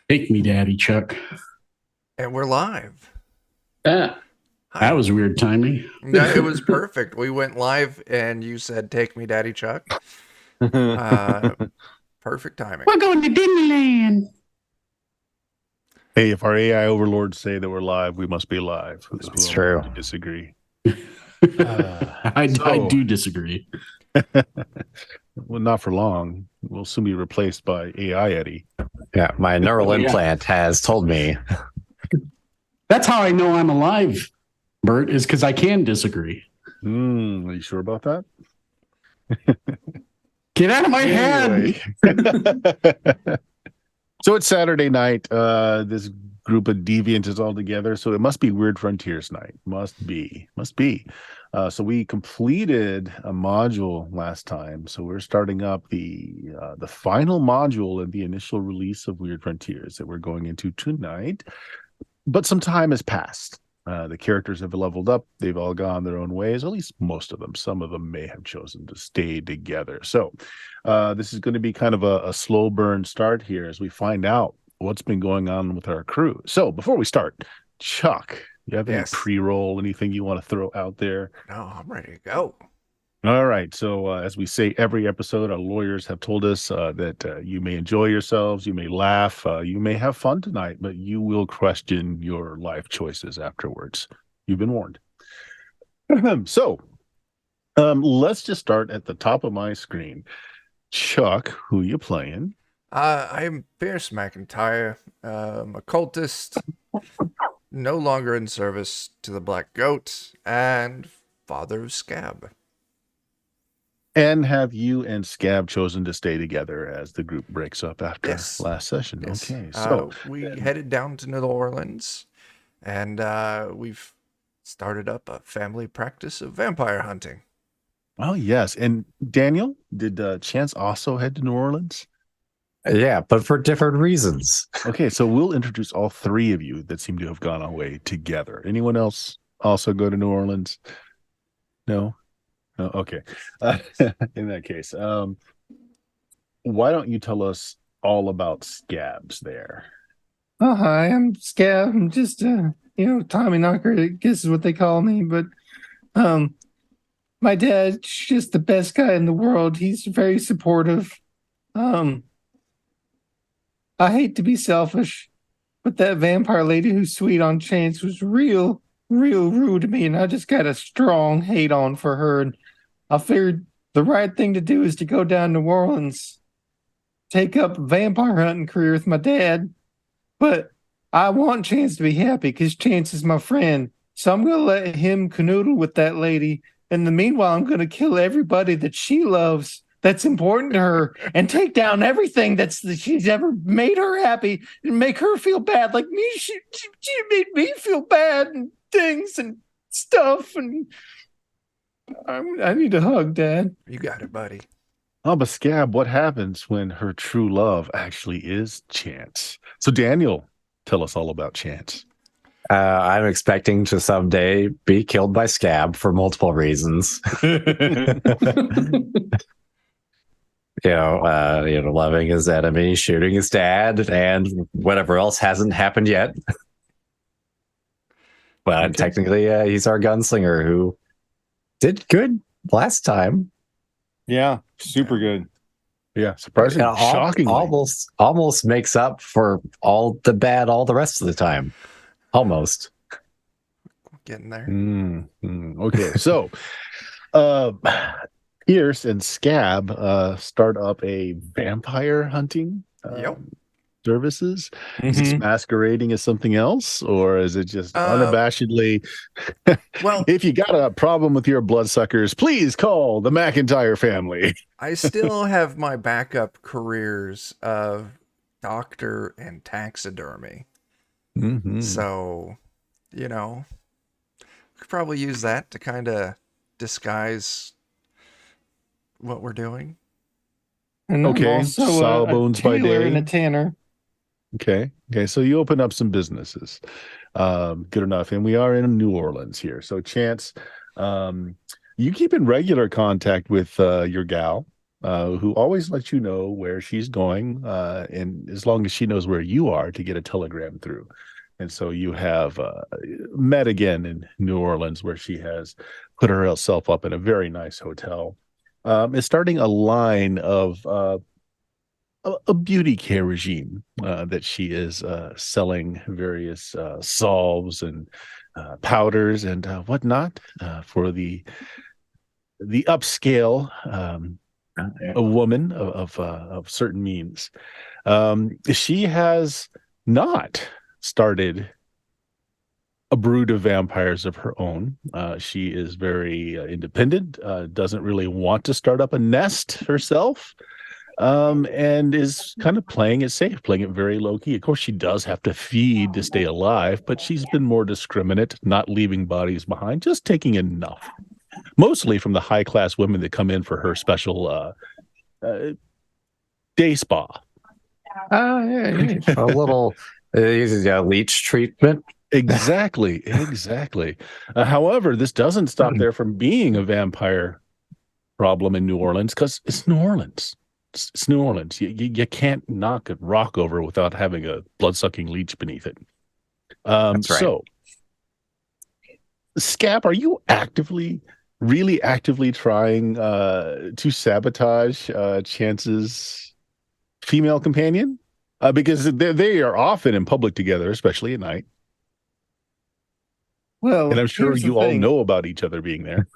Take me, Daddy Chuck. And we're live. Ah, that Hi. was weird timing. No, it was perfect. We went live and you said, "Take me, Daddy Chuck." Uh, Perfect timing. We're going to Disneyland. Hey, if our AI overlords say that we're live, we must be live. Who It's am I true. to disagree? I So, do disagree. well, not for long. We'll soon be replaced by AI Eddie. Yeah, my neural Oh, yeah. implant has told me. That's how I know I'm alive, Bert, is because I can disagree. Are you sure about that? Get out of my head. Anyway. So it's Saturday night. This group of deviants is all together. So it must be Weird Frontiers night. Must be. So we completed a module last time. So we're starting up the final module in the initial release of Weird Frontiers that we're going into tonight. But some time has passed. The characters have leveled up. They've all gone their own ways, at least most of them. Some of them may have chosen to stay together. So this is going to be kind of a slow burn start here as we find out what's been going on with our crew. So before we start, Chuck, you have any Yes. pre-roll, anything you want to throw out there? No, I'm ready to go. All right. So as we say every episode, our lawyers have told us that you may enjoy yourselves, you may laugh, you may have fun tonight, but you will question your life choices afterwards. You've been warned. So let's just start at the top of my screen. Chuck, who you playing? I'm Pierce McIntyre, a cultist, no longer in service to the Black Goat, and father of Scab. And have you and Scab chosen to stay together as the group breaks up after Yes. last session? Yes. Okay, so we headed down to New Orleans, and we've started up a family practice of vampire hunting. oh yes. And Daniel, did Chance also head to New Orleans? Yeah, but for different reasons. Okay, so we'll introduce all three of you that seem to have gone away together. Anyone else also go to New Orleans? No? No? Okay. In that case, why don't you tell us all about Scabs there? Oh, hi, I'm Scab. I'm just Tommy Knocker, I guess is what they call me. But my dad's just the best guy in the world. He's very supportive. Um, I hate to be selfish, but that vampire lady who's sweet on Chance was real rude to me, and I just got a strong hate on for her. And I figured the right thing to do is to go down to New Orleans, take up a vampire hunting career with my dad. But I want Chance to be happy because Chance is my friend. So I'm going to let him canoodle with that lady. In the meanwhile, I'm going to kill everybody that she loves that's important to her and take down everything that she's ever made her happy and make her feel bad. Like me, she made me feel bad and things and stuff. And I need a hug, Dad. You got it, buddy. Oh, but Scab, what happens when her true love actually is Chance? So Daniel, tell us all about Chance. I'm expecting to someday be killed by Scab for multiple reasons. Loving his enemy, shooting his dad, and whatever else hasn't happened yet. But Okay. technically, he's our gunslinger who did good last time. Yeah, super good. Yeah, surprisingly, shockingly. Almost makes up for all the bad all the rest of the time. Almost. Getting there. Okay, so Pierce and Scab start up a vampire hunting Yep. services. Is this masquerading as something else, or is it just unabashedly? Well, if you got a problem with your bloodsuckers, please call the McIntyre family. I still have my backup careers of doctor and taxidermy. So, we could probably use that to kind of disguise what we're doing. And Okay, I'm also Sawbones a by tailor day. and a tanner. Okay. So you open up some businesses. Good enough. And we are in New Orleans here. So Chance, you keep in regular contact with your gal, who always lets you know where she's going, and as long as she knows where you are, to get a telegram through. And so you have met again in New Orleans, where she has put herself up in a very nice hotel. Is starting a line of a beauty care regime that she is selling various salves and powders and whatnot for the upscale a woman of certain means. She has not started a brood of vampires of her own. She is very independent, doesn't really want to start up a nest herself, and is kind of playing it safe, playing it very low key. Of course, she does have to feed to stay alive, but she's been more discriminate, not leaving bodies behind, just taking enough, mostly from the high class women that come in for her special day spa. Yeah. A little uses leech treatment. Exactly. However, this doesn't stop there from being a vampire problem in New Orleans, because it's New Orleans. It's New Orleans. You can't knock a rock over without having a blood-sucking leech beneath it. That's right. So, Scap, are you really actively trying to sabotage Chance's female companion? Because they are often in public together, especially at night. Well, And I'm sure here's the you all thing. know about each other being there.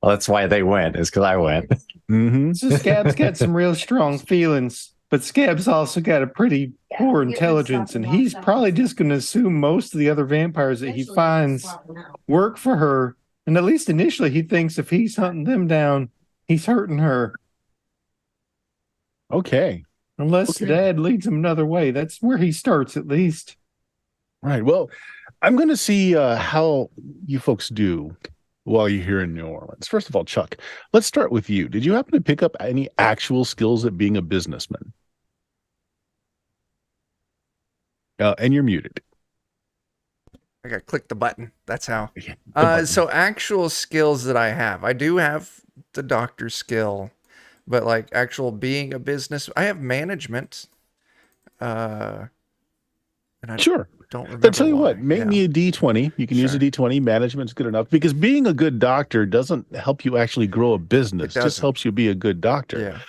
Well, that's why they went, is because I went. Mm-hmm. So Scab's got some real strong feelings, but Scab's also got a pretty poor intelligence, and he's probably just going to assume most of the other vampires that he finds work for her. And at least initially, he thinks if he's hunting them down, he's hurting her. Okay. Unless Okay. Dad leads him another way. That's where he starts, at least. Right. Well, I'm going to see how you folks do while you're here in New Orleans. First of all, Chuck, let's start with you. Did you happen to pick up any actual skills at being a businessman? And you're muted. I got to click the button. That's how. Yeah, the button. So actual skills that I do have the doctor skill, but like actual being a business, I have management. And I Sure. don't remember. I'll tell you what, why. make Yeah. me a D20. You can use a Sure. D20. Management's good enough, because being a good doctor doesn't help you actually grow a business. It Just doesn't. helps you be a good doctor. Yeah.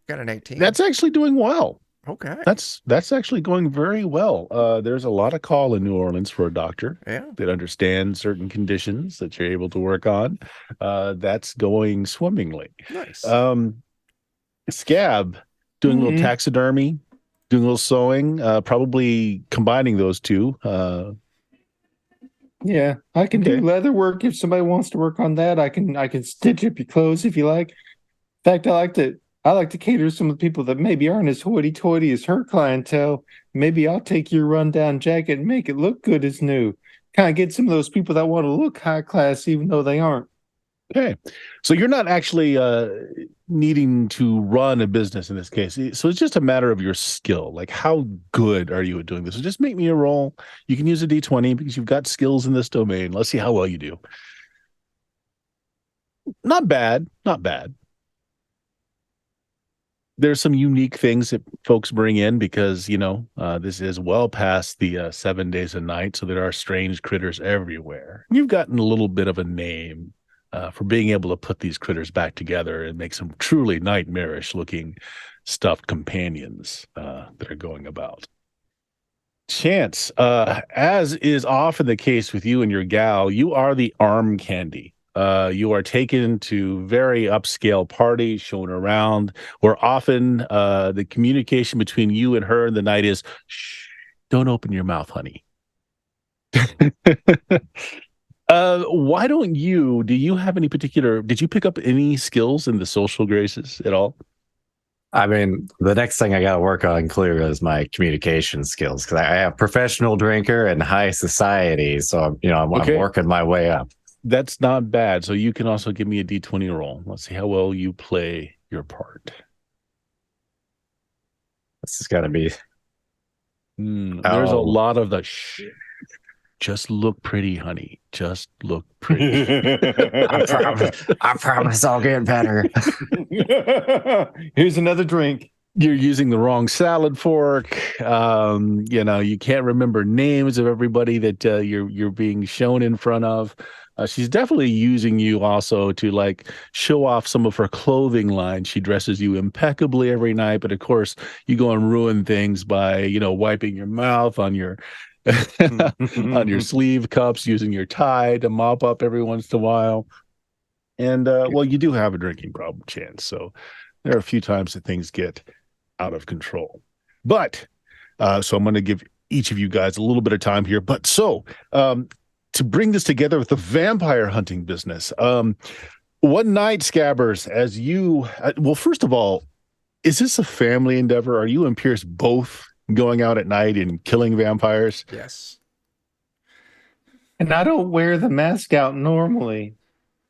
Got an 18. That's actually doing well. okay. That's actually going very well. There's a lot of call in New Orleans for a doctor Yeah. that understands certain conditions that you're able to work on. That's going swimmingly. Nice. Scab, doing a little Mhm. taxidermy, doing a little sewing, probably combining those two. Yeah, I can Okay. do leather work if somebody wants to work on that. I can stitch up your clothes if you like. In fact, I like to cater to some of the people that maybe aren't as hoity-toity as her clientele. Maybe I'll take your rundown jacket and make it look good as new. Kind of get some of those people that want to look high class even though they aren't. Okay. So you're not actually needing to run a business in this case. So it's just a matter of your skill. Like, how good are you at doing this? So just make me a roll. You can use a D20 because you've got skills in this domain. Let's see how well you do. Not bad. Not bad. There's some unique things that folks bring in because, this is well past the 7 days a night. So there are strange critters everywhere. You've gotten a little bit of a name for being able to put these critters back together and make some truly nightmarish looking stuffed companions that are going about. Chance, as is often the case with you and your gal, you are the arm candy. You are taken to very upscale parties, shown around, where often the communication between you and her in the night is, shh, don't open your mouth, honey. Why don't do you have any did you pick up any skills in the social graces at all? I mean, the next thing I got to work on clearly is my communication skills, because I have professional drinker and high society. So, I'm Okay. working my way up. That's not bad. So you can also give me a D20 roll. Let's see how well you play your part. This is going to be There's a lot of the shh. just look pretty, honey. Just look pretty. I promise I'll get better. Here's another drink. You're using the wrong salad fork. You can't remember names of everybody that you're being shown in front of. She's definitely using you also to like show off some of her clothing line. She dresses you impeccably every night, but of course you go and ruin things by, wiping your mouth on your on your sleeve cups, using your tie to mop up every once in a while. And well, you do have a drinking problem, Chance. So there are a few times that things get out of control. But so I'm going to give each of you guys a little bit of time here. But to bring this together with the vampire hunting business, one night, Scabbers, as you, well, first of all, is this a family endeavor? Are you and Pierce both going out at night and killing vampires? Yes. And I don't wear the mask out normally.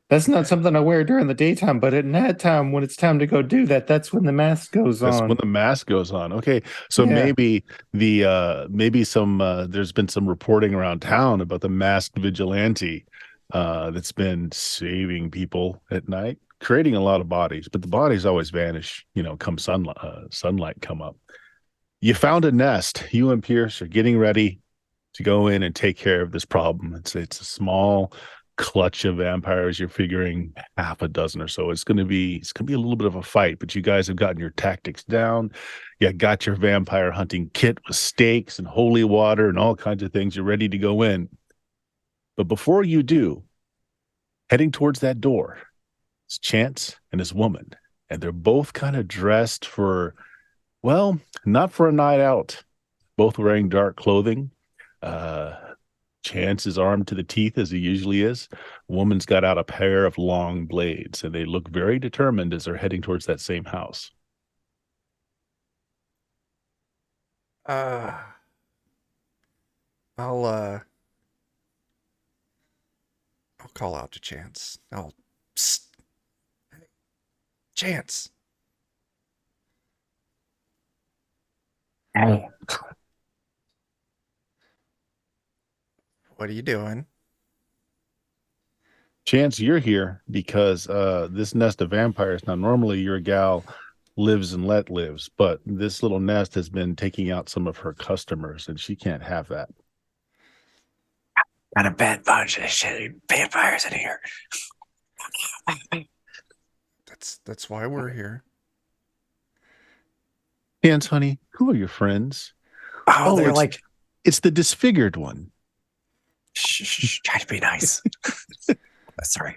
That's not something I wear during the daytime, but at nighttime, when it's time to go do that, that's when the mask goes That's on. when the mask goes on. Okay, so Yeah. maybe there's been some reporting around town about the masked vigilante that's been saving people at night, creating a lot of bodies, but the bodies always vanish. Come sunlight come up. You found a nest. You and Pierce are getting ready to go in and take care of this problem. It's a small clutch of vampires. You're figuring half a dozen or so. It's gonna be a little bit of a fight, but you guys have gotten your tactics down. You got your vampire hunting kit with stakes and holy water and all kinds of things. You're ready to go in. But before you do, heading towards that door, it's Chance and his woman. And they're both kind of dressed for, well, not for a night out. Both wearing dark clothing. Chance is armed to the teeth as he usually is. Woman's got out a pair of long blades, and they look very determined as they're heading towards that same house. I'll call out to Chance. Psst. Hey, Chance. Hey, What are you doing? Chance, you're here because this nest of vampires, now normally your gal lives and let lives, but this little nest has been taking out some of her customers, and she can't have that. got a bad bunch of shitty vampires in here. That's why we're here. Chance, honey, who are your friends? Oh, they're it's- like, It's the disfigured one. shh, try to be nice. Sorry.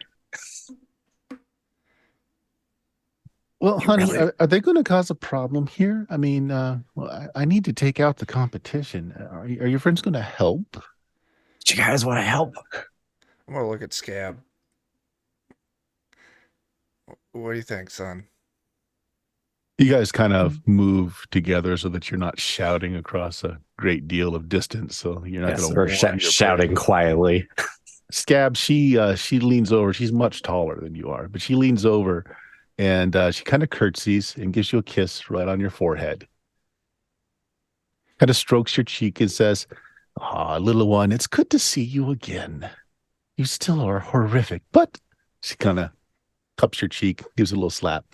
Well, You honey, really- are they going to cause a problem here? I mean, I need to take out the competition. Are your friends going to help? Do you guys want to help? I'm gonna look at Scab. What do you think, son? You guys kind of move together so that you're not shouting across a great deal of distance. So you're not Yes, going to we're shouting quietly. Scab, she leans over. She's much taller than you are, but she leans over and she kind of curtsies and gives you a kiss right on your forehead. Kind of strokes your cheek and says, "Ah, little one, it's good to see you again. You still are horrific," but she kind of cups your cheek, gives a little slap.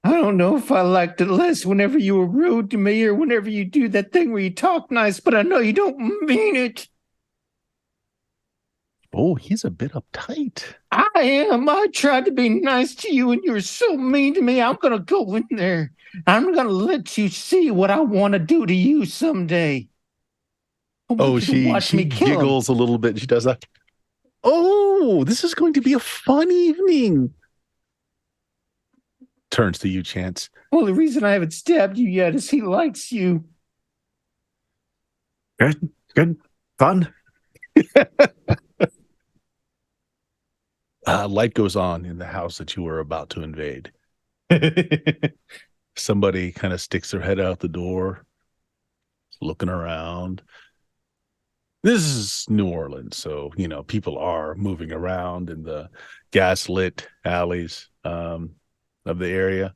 I don't know if I liked it less whenever you were rude to me or whenever you do that thing where you talk nice, but I know you don't mean it. Oh, he's a bit uptight. I am. I tried to be nice to you and you were so mean to me. I'm going to go in there. I'm going to let you see what I want to do to you someday. I want Oh, you to watch she me kill 'em. giggles a little bit. She does that. Oh, this is going to be a fun evening. Turns to you, Chance. Well, the reason I haven't stabbed you yet is he likes you. Good. Fun. Light goes on in the house that you were about to invade. Somebody kind of sticks their head out the door, looking around. This is New Orleans, so people are moving around in the gaslit alleys of the area.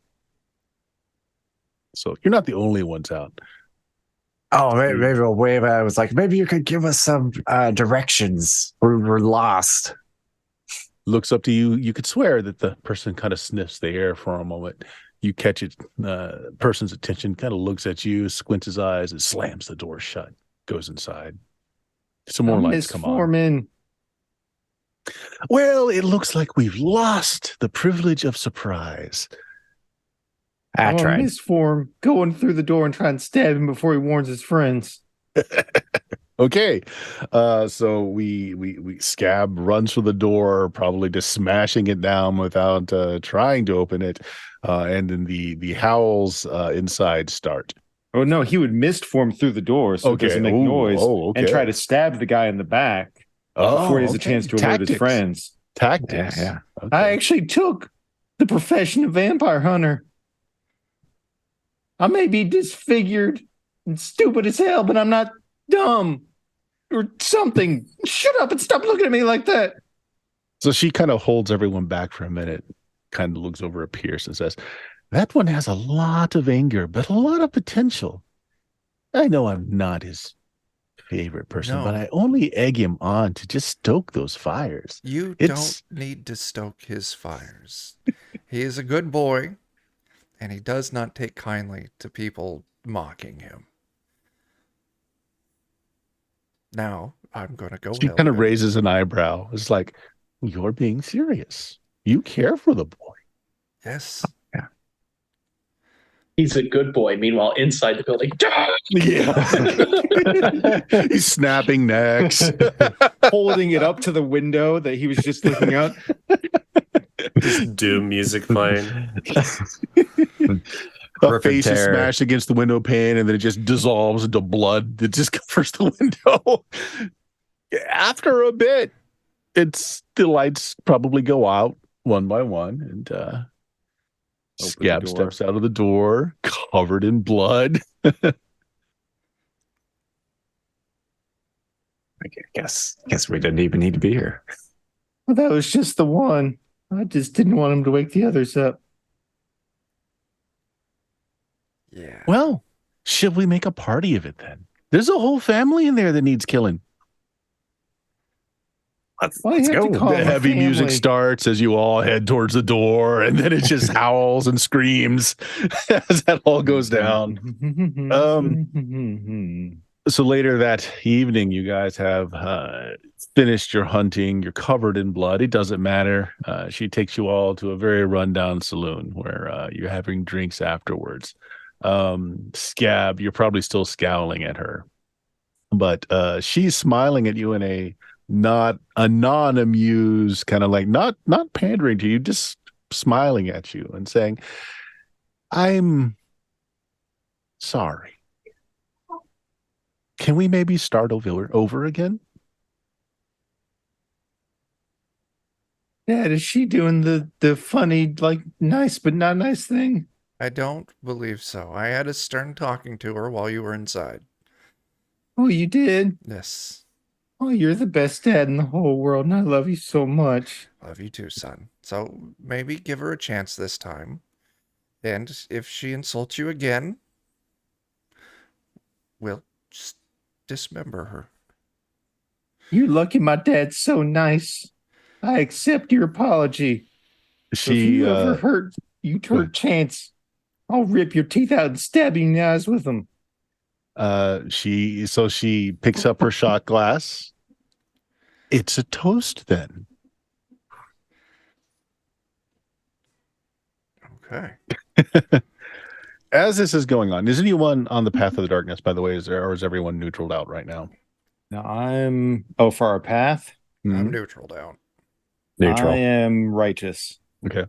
So you're not the only ones out. Oh, maybe a wave. I was like, maybe you could give us some directions. We're lost. Looks up to you. You could swear that the person kind of sniffs the air for a moment. You catch it, person's attention, kind of looks at you, squints his eyes, and slams the door shut. Goes inside. Some more lights Miss come on. Foreman. Well, it looks like we've lost the privilege of surprise. I I'm a tried. misform going through the door and trying to stab him before he warns his friends. Okay, so we Scab runs for the door, probably just smashing it down without trying to open it, and then the howls inside start. Oh no, he would mist form through the door so it doesn't make noise and try to stab the guy in the back before he has a chance to alert his friends. Tactics. Yeah. Okay. I actually took the profession of vampire hunter. I may be disfigured and stupid as hell, but I'm not dumb or something. Shut up and stop looking at me like that. So she kind of holds everyone back for a minute, kind of looks over at Pierce and says, "That one has a lot of anger, but a lot of potential. I know I'm not his favorite person, but I only egg him on to just stoke those fires. You don't need to stoke his fires. He is a good boy, and he does not take kindly to people mocking him. Now, I'm going to go She help kind of him. raises an eyebrow. It's like, you're being serious. You care for the boy." Yes. He's a good boy. Meanwhile, inside the building, Yeah. He's snapping necks. Holding it up to the window that he was just looking out. Just doom music playing. A face is smashed against the window pane, and then it just dissolves into blood that just covers the window. After a bit, the lights probably go out one by one, and Scab steps out of the door, covered in blood. I guess we didn't even need to be here. Well, that was just the one. I just didn't want him to wake the others up. Yeah. Well, should we make a party of it then? There's a whole family in there that needs killing. Let's go. The heavy music starts as you all head towards the door, and then it just howls and screams as that all goes down. So later that evening, you guys have finished your hunting. You're covered in blood. It doesn't matter. She takes you all to a very rundown saloon where you're having drinks afterwards. Scab, you're probably still scowling at her, but she's smiling at you in a non-amused kind of like not pandering to you, just smiling at you and saying, "I'm sorry. Can we maybe start over again?" Dad, is she doing the funny, like, nice but not nice thing? I don't believe so. I had a stern talking to her while you were inside. Oh, you did? Yes. Oh, you're the best dad in the whole world, and I love you so much. Love you too, son. So maybe give her a chance this time. And if she insults you again, we'll just dismember her. You're lucky my dad's so nice. I accept your apology. If you ever hurt Chance, I'll rip your teeth out and stab you in the eyes with them. She picks up her shot glass. It's a toast then. Okay. As this is going on, is anyone on the path of the darkness, by the way, or is everyone neutraled out right now? No, for our path? I'm neutraled out. Neutral. I am righteous. Okay.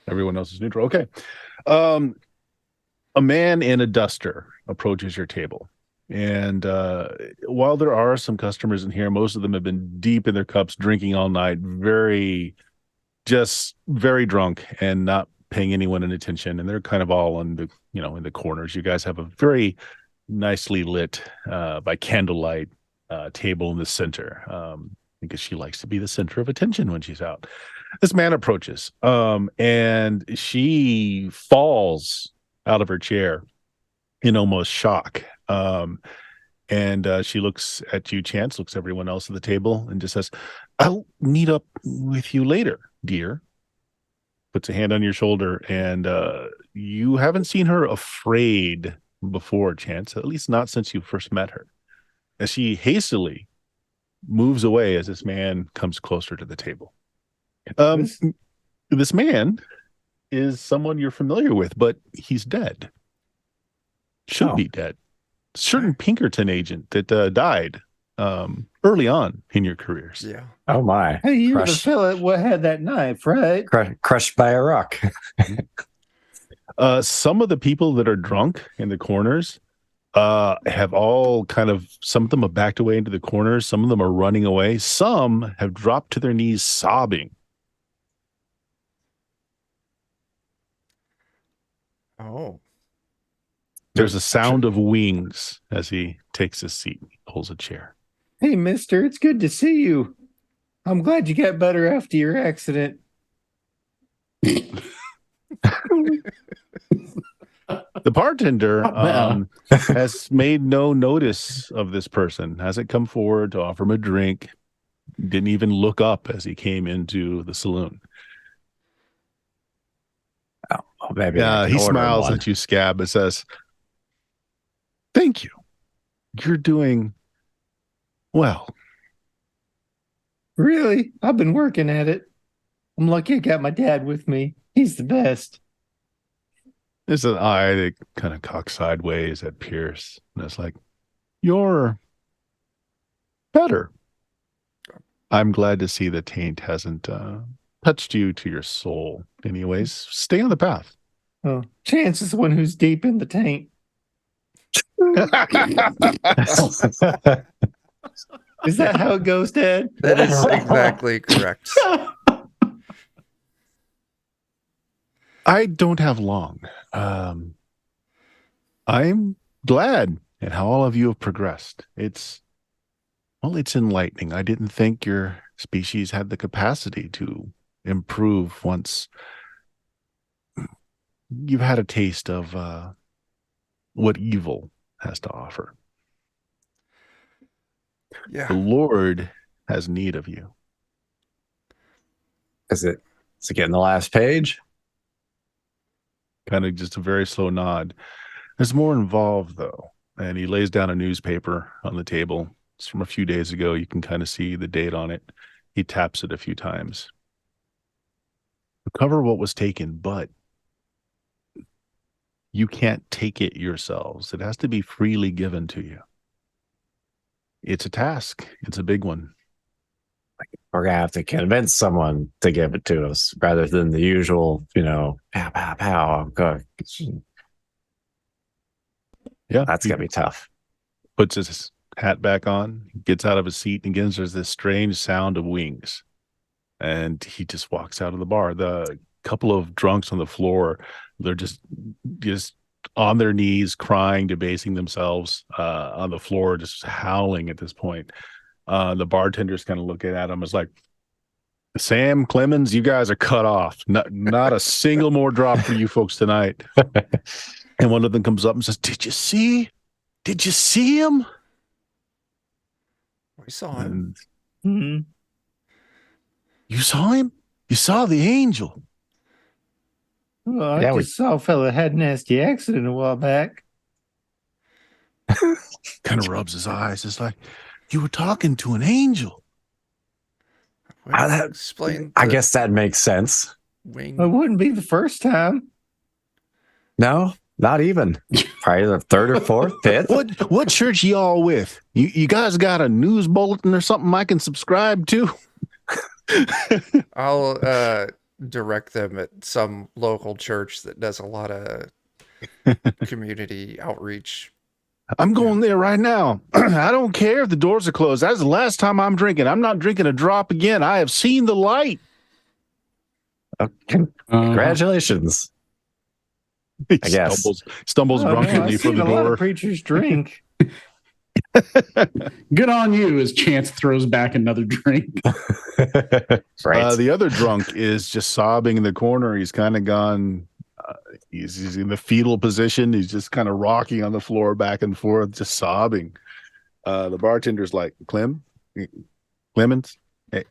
Everyone else is neutral. Okay. A man in a duster approaches your table. And while there are some customers in here, most of them have been deep in their cups, drinking all night, very drunk and not paying anyone any attention. And they're kind of all in the corners. You guys have a very nicely lit by candlelight table in the center, because she likes to be the center of attention when she's out. This man approaches, and she falls out of her chair in almost shock And she looks at you, Chance, looks at everyone else at the table, and just says, "I'll meet up with you later, dear." Puts a hand on your shoulder, and you haven't seen her afraid before, Chance, at least not since you first met her. As she hastily moves away as this man comes closer to the table. This man is someone you're familiar with, but he's dead. Should be dead. Certain Pinkerton agent that died early on in your careers. Yeah. Oh my! Hey, you were the fella what had that knife, right? Crushed by a rock. Some of the people that are drunk in the corners have all some of them have backed away into the corners. Some of them are running away. Some have dropped to their knees sobbing. Oh. There's a sound of wings as he takes his seat. He pulls a chair. Hey, mister, it's good to see you. I'm glad you got better after your accident. The bartender has made no notice of this person, hasn't come forward to offer him a drink, didn't even look up as he came into the saloon. Oh, maybe he smiles at you, Scab, and says, "Thank you. You're doing well." Really? I've been working at it. I'm lucky I got my dad with me. He's the best. There's an eye that kind of cocks sideways at Pierce. And it's like, "You're better." I'm glad to see the taint hasn't touched you to your soul. Anyways, stay on the path. Oh, Chance is the one who's deep in the taint. Is that how it goes, Dad? That is exactly correct. I don't have long. I'm glad at how all of you have progressed. It's enlightening. I didn't think your species had the capacity to improve once you've had a taste of what evil has to offer. Yeah. The Lord has need of you. Is it getting the last page? Kind of just a very slow nod. There's more involved, though. And he lays down a newspaper on the table. It's from a few days ago. You can kind of see the date on it. He taps it a few times. Recover what was taken, but you can't take it yourselves. It has to be freely given to you. It's a task. It's a big one. We're going to have to convince someone to give it to us rather than the usual, pow, pow, pow. Yeah. That's going to be tough. Puts his hat back on, gets out of his seat, and again, there's this strange sound of wings. And he just walks out of the bar. The couple of drunks on the floor, they're just on their knees, crying, debasing themselves on the floor, just howling at this point. The bartender's kind of looking at him as like, "Sam, Clemens, you guys are cut off. Not a single more drop for you folks tonight." And one of them comes up and says, Did you see him?" We saw him. Mm-hmm. "You saw him? You saw the angel?" Well, I just saw a fella had a nasty accident a while back. Kind of rubs his eyes. It's like, "You were talking to an angel." Explain. I guess that makes sense. Wing. It wouldn't be the first time. No, not even. Probably the third or fourth, fifth. What church y'all with? You guys got a news bulletin or something I can subscribe to? I'll direct them at some local church that does a lot of community outreach. I'm going there right now. I don't care if the doors are closed. That's the last time I'm drinking. I'm not drinking a drop again. I have seen the light. Congratulations. He I guess. stumbles drunkenly I've for seen the a lot door. of preachers drink. Good on you, as Chance throws back another drink. Right. The other drunk is just sobbing in the corner. He's kind of gone, He's in the fetal position. He's just kind of rocking on the floor back and forth, just sobbing. The bartender's like, Clemens, hey,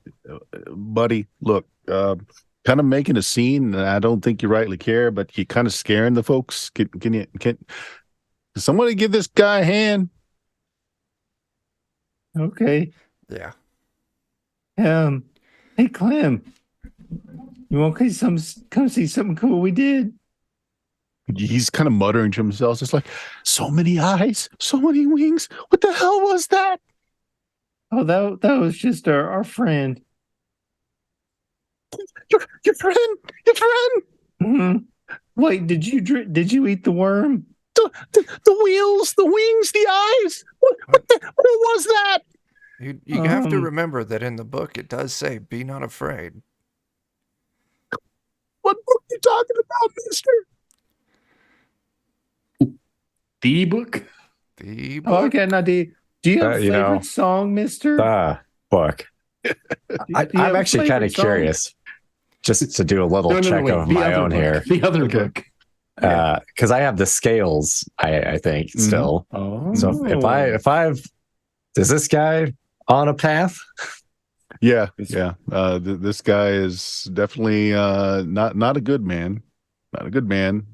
buddy, look, kind of making a scene. And I don't think you rightly care, but you're kind of scaring the folks. Can somebody give this guy a hand? Okay. Yeah. Hey Clem, you want to come see something cool we did? He's kind of muttering to himself, just like, so many eyes, so many wings. What the hell was that? Oh, that was just our friend. Your friend, your friend. Mm-hmm. Wait, did you eat the worm? The wheels, the wings, the eyes. What was that? You have to remember that in the book it does say, "Be not afraid." What book are you talking about, mister? The book? The book. Oh, okay, now do you have a You favorite know, song, mister? the book. I'm actually kind of curious, just to do a little check wait, of the my other own book. here, The other book. because I have the scales. I think still. Oh. So if I've is this guy on a path? Yeah. This guy is definitely not a good man. Not a good man.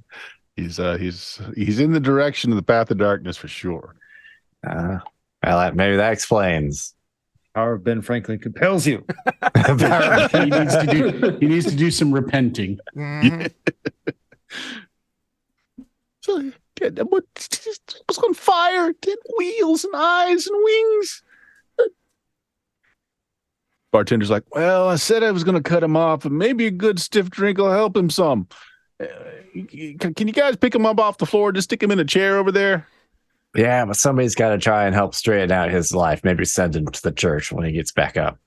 He's in the direction of the path of darkness for sure. Well, maybe that explains. Power of Ben Franklin compels you. he needs to do some repenting. Mhm. So, what was on fire? Did wheels and eyes and wings? Bartender's like, well, I said I was going to cut him off, and maybe a good stiff drink will help him some. Can you guys pick him up off the floor? Just stick him in a chair over there. Yeah, but somebody's got to try and help straighten out his life. Maybe send him to the church when he gets back up.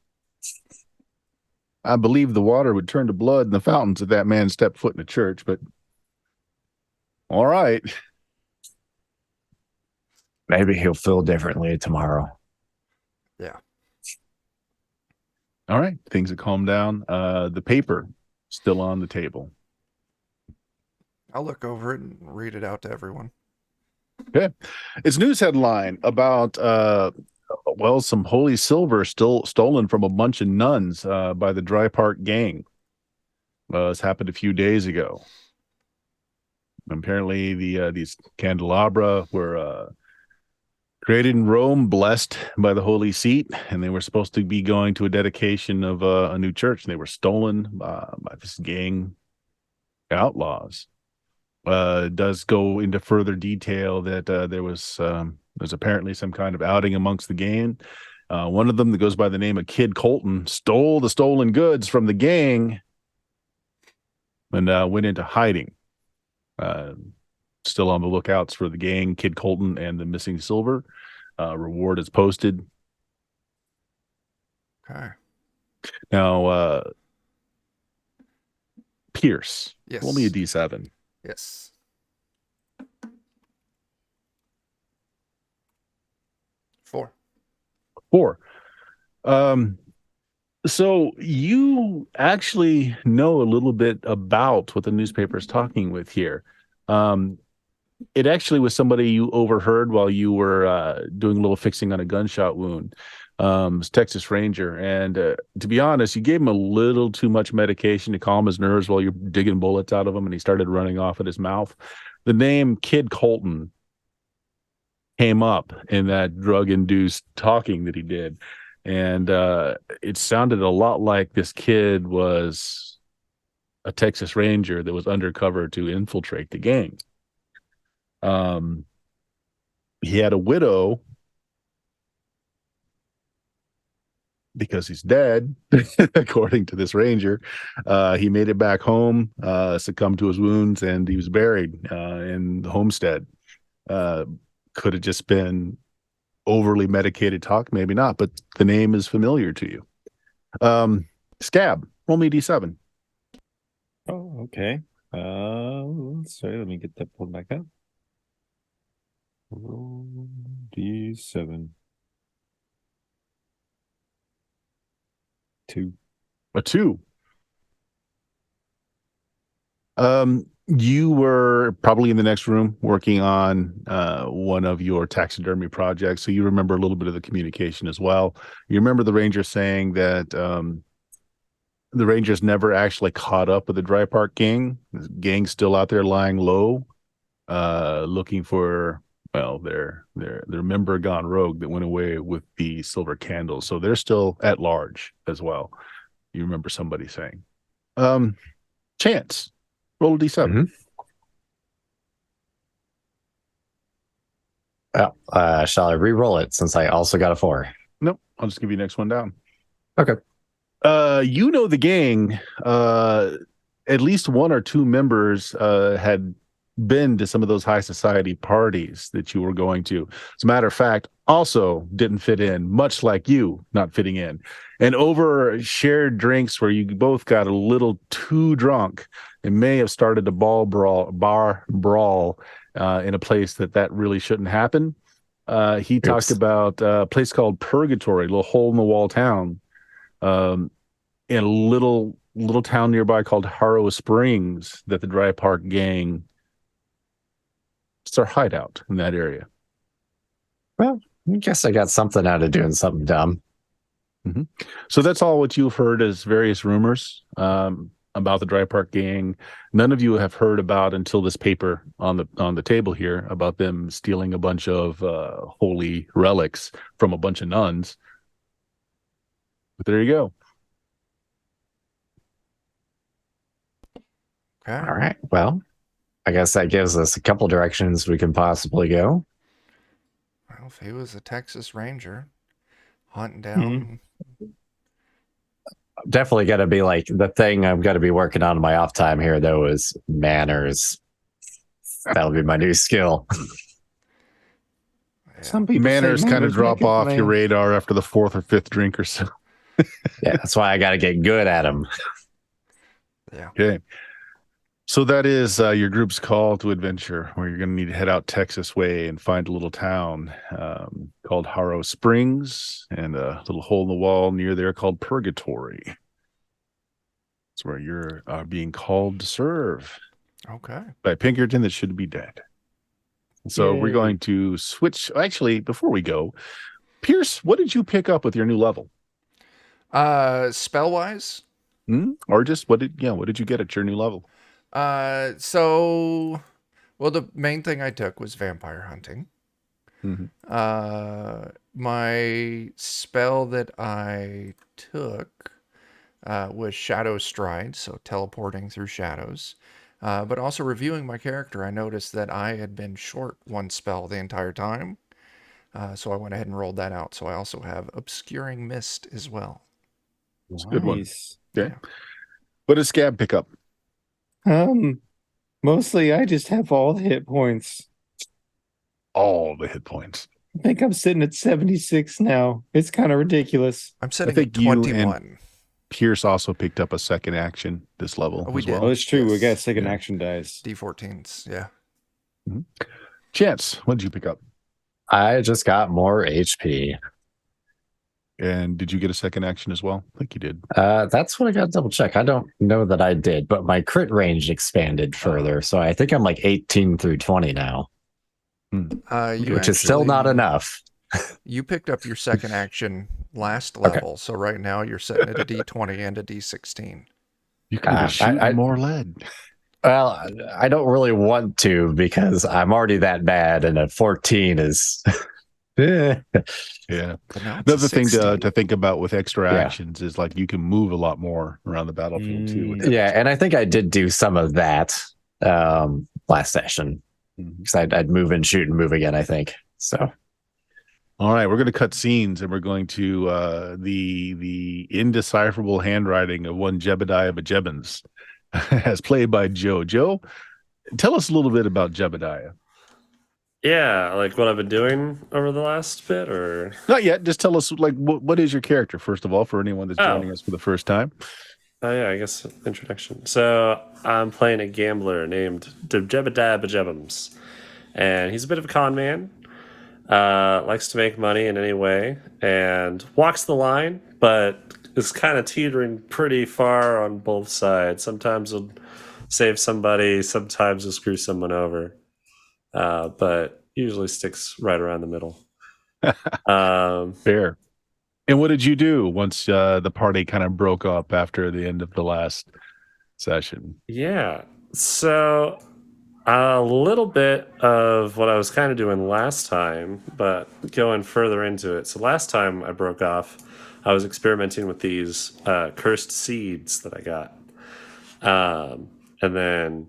I believe the water would turn to blood in the fountains if that man stepped foot in a church, but all right. Maybe he'll feel differently tomorrow. Yeah. All right. Things have calmed down. The paper still on the table. I'll look over it and read it out to everyone. Okay. It's news headline about some holy silver still stolen from a bunch of nuns by the Dry Park gang. This happened a few days ago. Apparently, these candelabra were created in Rome, blessed by the Holy Seat, and they were supposed to be going to a dedication of a new church, and they were stolen by this gang outlaws. Does go into further detail that there's apparently some kind of outing amongst the gang. One of them that goes by the name of Kid Colton stole the stolen goods from the gang and went into hiding. Still on the lookouts for the gang, Kid Colton, and the missing silver. Reward is posted. Okay. Now, Pierce, Yes. roll me a D7. Yes. 4. 4. So you actually know a little bit about what the newspaper is talking with here. It actually was somebody you overheard while you were doing a little fixing on a gunshot wound. Texas Ranger. And to be honest, you gave him a little too much medication to calm his nerves while you're digging bullets out of him, and he started running off at his mouth. The name Kid Colton came up in that drug-induced talking that he did. And it sounded a lot like this kid was a Texas Ranger that was undercover to infiltrate the gang. He had a widow because he's dead, according to this ranger. He made it back home, succumbed to his wounds, and he was buried in the homestead. Could have just been overly medicated talk, maybe not, but the name is familiar to you. Scab, roll me D7. Oh, okay. Sorry, let me get that pulled back up. Roll D7. 2. A 2. You were probably in the next room working on one of your taxidermy projects, so you remember a little bit of the communication as well. You remember the ranger saying that the Rangers never actually caught up with the Dry Park gang. The gang's still out there lying low, looking for their member gone rogue that went away with the silver candles. So they're still at large as well. You remember somebody saying. Chance, roll a d7. Mm-hmm. Shall I re-roll it since I also got a 4? Nope, I'll just give you the next one down. Okay. The gang, at least one or two members had been to some of those high society parties that you were going to. As a matter of fact, also didn't fit in, much like you not fitting in. And over shared drinks where you both got a little too drunk and may have started a bar brawl in a place that really shouldn't happen. He talked about a place called Purgatory, a little hole in the wall town. In a little town nearby called Harrow Springs that the Dry Park gang, it's their hideout in that area. Well, I guess I got something out of doing something dumb. Mm-hmm. So that's all what you've heard as various rumors about the Dry Park gang. None of you have heard about until this paper on the table here about them stealing a bunch of holy relics from a bunch of nuns. But there you go. Okay. All right. Well, I guess that gives us a couple directions we can possibly go. Well, if he was a Texas Ranger hunting down... Definitely got to be like the thing I'm going to be working on in my off time here, though, is manners. That'll be my new skill. Some people manners kind of drop make it off lame. your radar after the fourth or fifth drink or so. Yeah, that's why I got to get good at them. Yeah. Okay. So that is your group's call to adventure, where you're going to need to head out Texas way and find a little town called Harrow Springs and a little hole in the wall near there called Purgatory. It's where you're being called to serve. Okay. By Pinkerton that should be dead. So we're going to switch. Actually, before we go, Pierce, what did you pick up with your new level? Spell-wise? Or just what did you get at your new level? The main thing I took was vampire hunting. Mm-hmm. My spell that I took was Shadow Stride, so teleporting through shadows. But also reviewing my character, I noticed that I had been short one spell the entire time. So I went ahead and rolled that out. So I also have Obscuring Mist as well. It's a good one. Okay. Yeah. What does Scab pick up? Mostly I just have all the hit points. All the hit points. I think I'm sitting at 76 now. It's kind of ridiculous. I'm sitting at 21. Pierce also picked up a second action this level We as did. well. Oh, it's true. We Yes. got second action dice. D14s, yeah. Mm-hmm. Chance, what did you pick up? I just got more HP. And did you get a second action as well? I think you did. That's what I got to double check. I don't know that I did, but my crit range expanded further. So I think I'm like 18 through 20 now, which is still not enough. You picked up your second action last level. So right now you're sitting at a D20 and a D16. You could be shooting more lead. Well, I don't really want to because I'm already that bad, and a 14 is... Yeah. Another thing to think about with extra actions is like you can move a lot more around the battlefield too. Yeah, and I think I did do some of that last session because I'd move and shoot and move again, I think. So, all right, we're going to cut scenes and we're going to the indecipherable handwriting of one Jebediah Bajebans, as played by Joe. Joe, tell us a little bit about Jebediah. Yeah, like what I've been doing over the last bit, or not yet. Just tell us, like, what is your character first of all, for anyone that's joining us for the first time. Yeah, I guess introduction. So I'm playing a gambler named Jebediah Bajebams, and he's a bit of a con man. Likes to make money in any way, and walks the line, but is kind of teetering pretty far on both sides. Sometimes he'll save somebody, sometimes you'll screw someone over, but usually sticks right around the middle. Fair. And what did you do once the party kind of broke up after the end of the last session? Yeah. So a little bit of what I was kind of doing last time, but going further into it. So last time I broke off, I was experimenting with these cursed seeds that I got. And then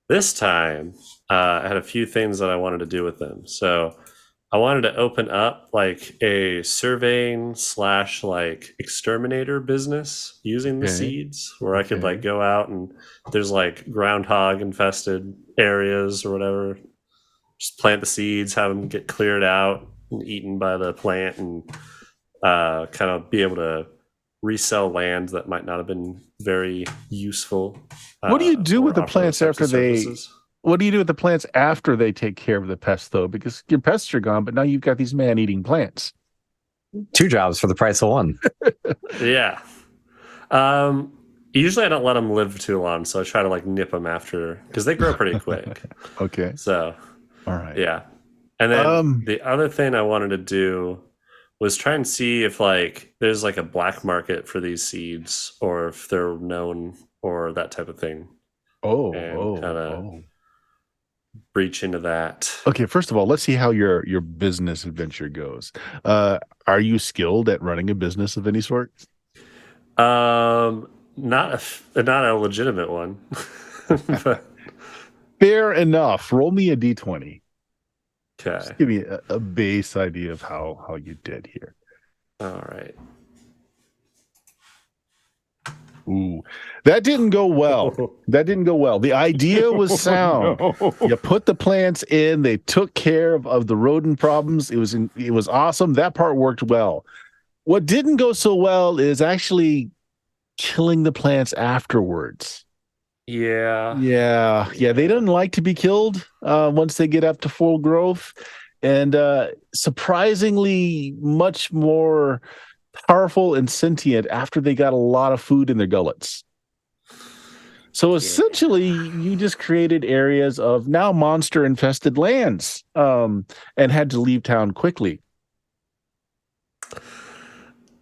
this time, I had a few things that I wanted to do with them. So I wanted to open up like a surveying / like exterminator business using the seeds, where I could like go out and there's like groundhog infested areas or whatever. Just plant the seeds, have them get cleared out and eaten by the plant, and kind of be able to resell land that might not have been very useful. What do you do with the plants after What do you do with the plants after they take care of the pests, though? Because your pests are gone, but now you've got these man-eating plants. 2 jobs for the price of 1. Yeah. Usually I don't let them live too long, so I try to like nip them after, because they grow pretty quick. Okay. So, all right. Yeah. And then the other thing I wanted to do was try and see if like there's like a black market for these seeds, or if they're known or that type of thing. Breach into that. Okay, first of all, let's see how your business adventure goes. Are you skilled at running a business of any sort? Not a legitimate one. But... Fair enough. Roll me a d20. Okay. Just give me a base idea of how you did here. All right. Ooh, that didn't go well. The idea was sound. You put the plants in, they took care of the rodent problems. It was awesome. That part worked well. What didn't go so well is actually killing the plants afterwards. Yeah. They didn't like to be killed once they get up to full growth, and surprisingly much more powerful and sentient after they got a lot of food in their gullets. So essentially, you just created areas of now monster-infested lands, and had to leave town quickly.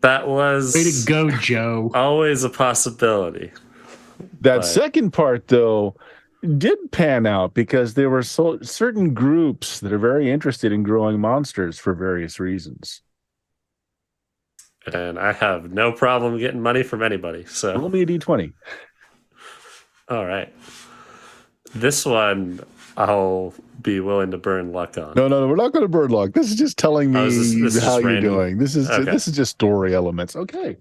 That was way to go, Joe. Always a possibility. That second part, though, did pan out because there were certain groups that are very interested in growing monsters for various reasons. And I have no problem getting money from anybody. So roll me a d20. All right. This one I'll be willing to burn luck on. No, we're not going to burn luck. This is just telling me this how you're random. doing. This is just story elements. Okay.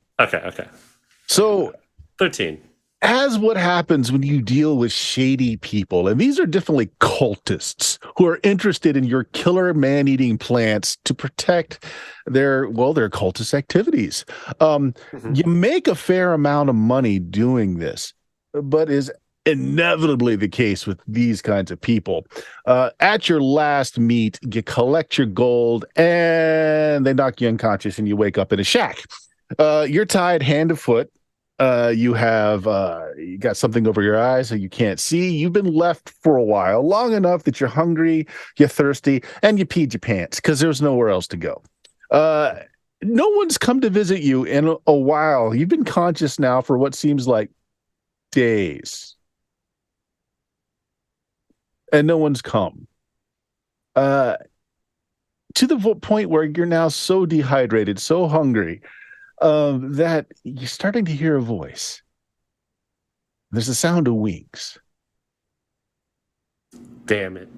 So 13. As what happens when you deal with shady people, and these are definitely cultists who are interested in your killer man-eating plants to protect their cultist activities. You make a fair amount of money doing this, but is inevitably the case with these kinds of people. At your last meet, you collect your gold and they knock you unconscious and you wake up in a shack. You're tied hand to foot. You got something over your eyes so you can't see. You've been left for a while, long enough that you're hungry, you're thirsty, and you peed your pants because there's nowhere else to go. No one's come to visit you in a while. You've been conscious now for what seems like days. And no one's come. To the point where you're now so dehydrated, so hungry, that you're starting to hear a voice. There's a sound of wings. Damn it.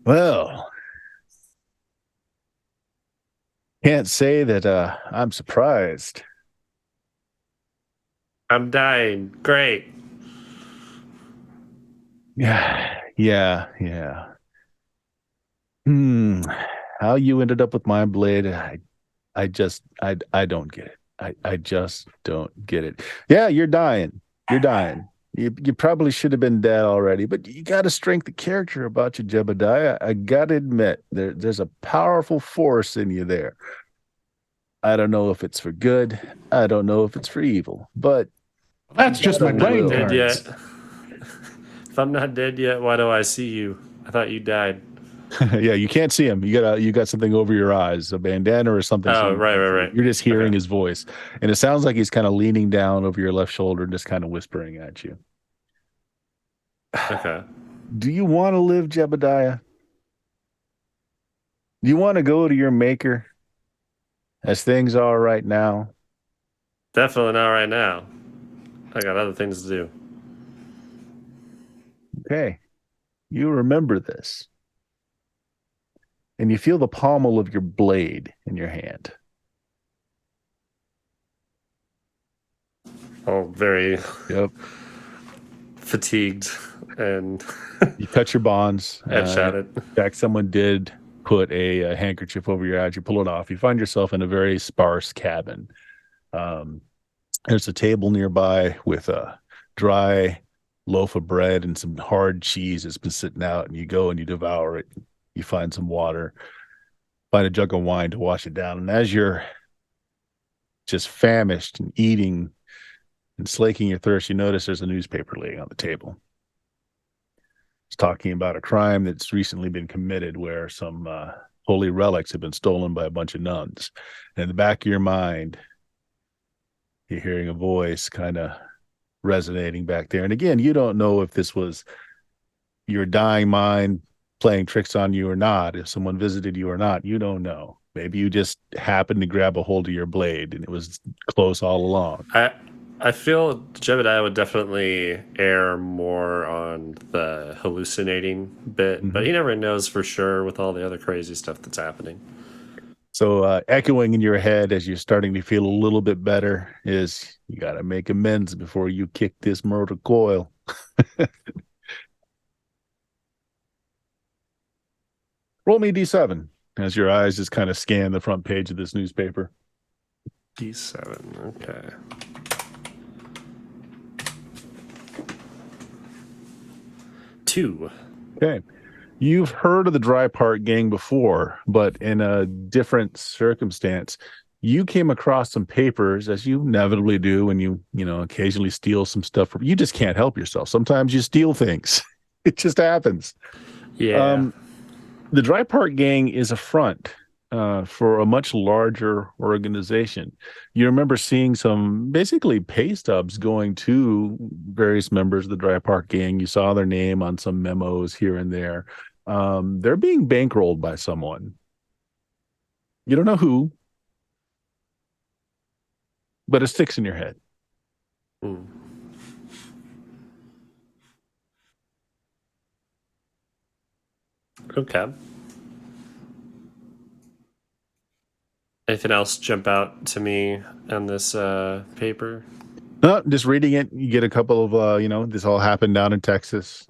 Well, can't say that I'm surprised. I'm dying. Great. Yeah. How you ended up with my blade, I don't get it. I just don't get it. Yeah, you're dying. You probably should have been dead already, but you got a strength of character about you, Jebediah. I got to admit, there's a powerful force in you there. I don't know if it's for good. I don't know if it's for evil, but That's just my playing dead cards. yet. If I'm not dead yet, why do I see you? I thought you died. Yeah, you can't see him. You got something over your eyes, a bandana or something. Oh, right. You're just hearing his voice, and it sounds like he's kind of leaning down over your left shoulder, just kind of whispering at you. Okay. Do you want to live, Jebediah? Do you want to go to your maker as things are right now? Definitely not right now. I got other things to do. Okay. You remember this. And you feel the pommel of your blade in your hand. Oh, very Yep. fatigued and You cut your bonds. headshotted. In fact, someone did put a handkerchief over your eyes. You pull it off. You find yourself in a very sparse cabin. There's a table nearby with a dry loaf of bread and some hard cheese that's been sitting out, and you go and you devour it. You find some water, find a jug of wine to wash it down. And as you're just famished and eating and slaking your thirst, you notice there's a newspaper laying on the table. It's talking about a crime that's recently been committed where some holy relics have been stolen by a bunch of nuns. And in the back of your mind, you're hearing a voice kind of resonating back there. And again, you don't know if this was your dying mind playing tricks on you or not, if someone visited you or not. You don't know. Maybe you just happened to grab a hold of your blade and it was close all along. I feel Jebediah would definitely err more on the hallucinating bit, but he never knows for sure with all the other crazy stuff that's happening. So echoing in your head as you're starting to feel a little bit better is you got to make amends before you kick this murder coil. Roll me D7 as your eyes just kind of scan the front page of this newspaper. D7, okay. Two. Okay. You've heard of the Dry Park Gang before, but in a different circumstance. You came across some papers, as you inevitably do when you occasionally steal some stuff from. You just can't help yourself. Sometimes you steal things. It just happens. Yeah. The Dry Park Gang is a front for a much larger organization. You remember seeing some basically pay stubs going to various members of the Dry Park Gang. You saw their name on some memos here and there. They're being bankrolled by someone. You don't know who, but it sticks in your head. Mm. Okay. Anything else jump out to me on this paper? No, just reading it, you get a couple of, this all happened down in Texas.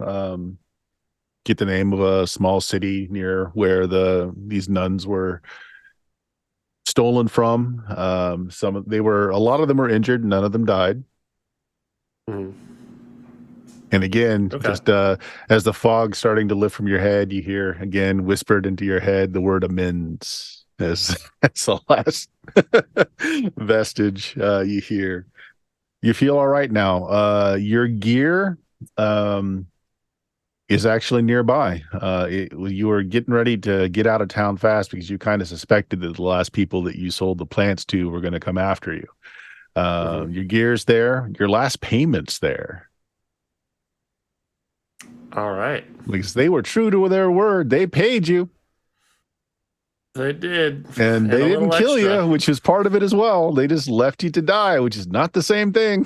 Get the name of a small city near where these nuns were stolen from. A lot of them were injured, none of them died. Mm-hmm. And again, just as the fog starting to lift from your head, you hear again whispered into your head the word amends. That's the last vestige you hear. You feel all right now. Your gear is actually nearby. You were getting ready to get out of town fast because you kind of suspected that the last people that you sold the plants to were going to come after you. Your gear's there. Your last payment's there. All right. Because they were true to their word. They paid you. They did. And they didn't kill you, which is part of it as well. They just left you to die, which is not the same thing.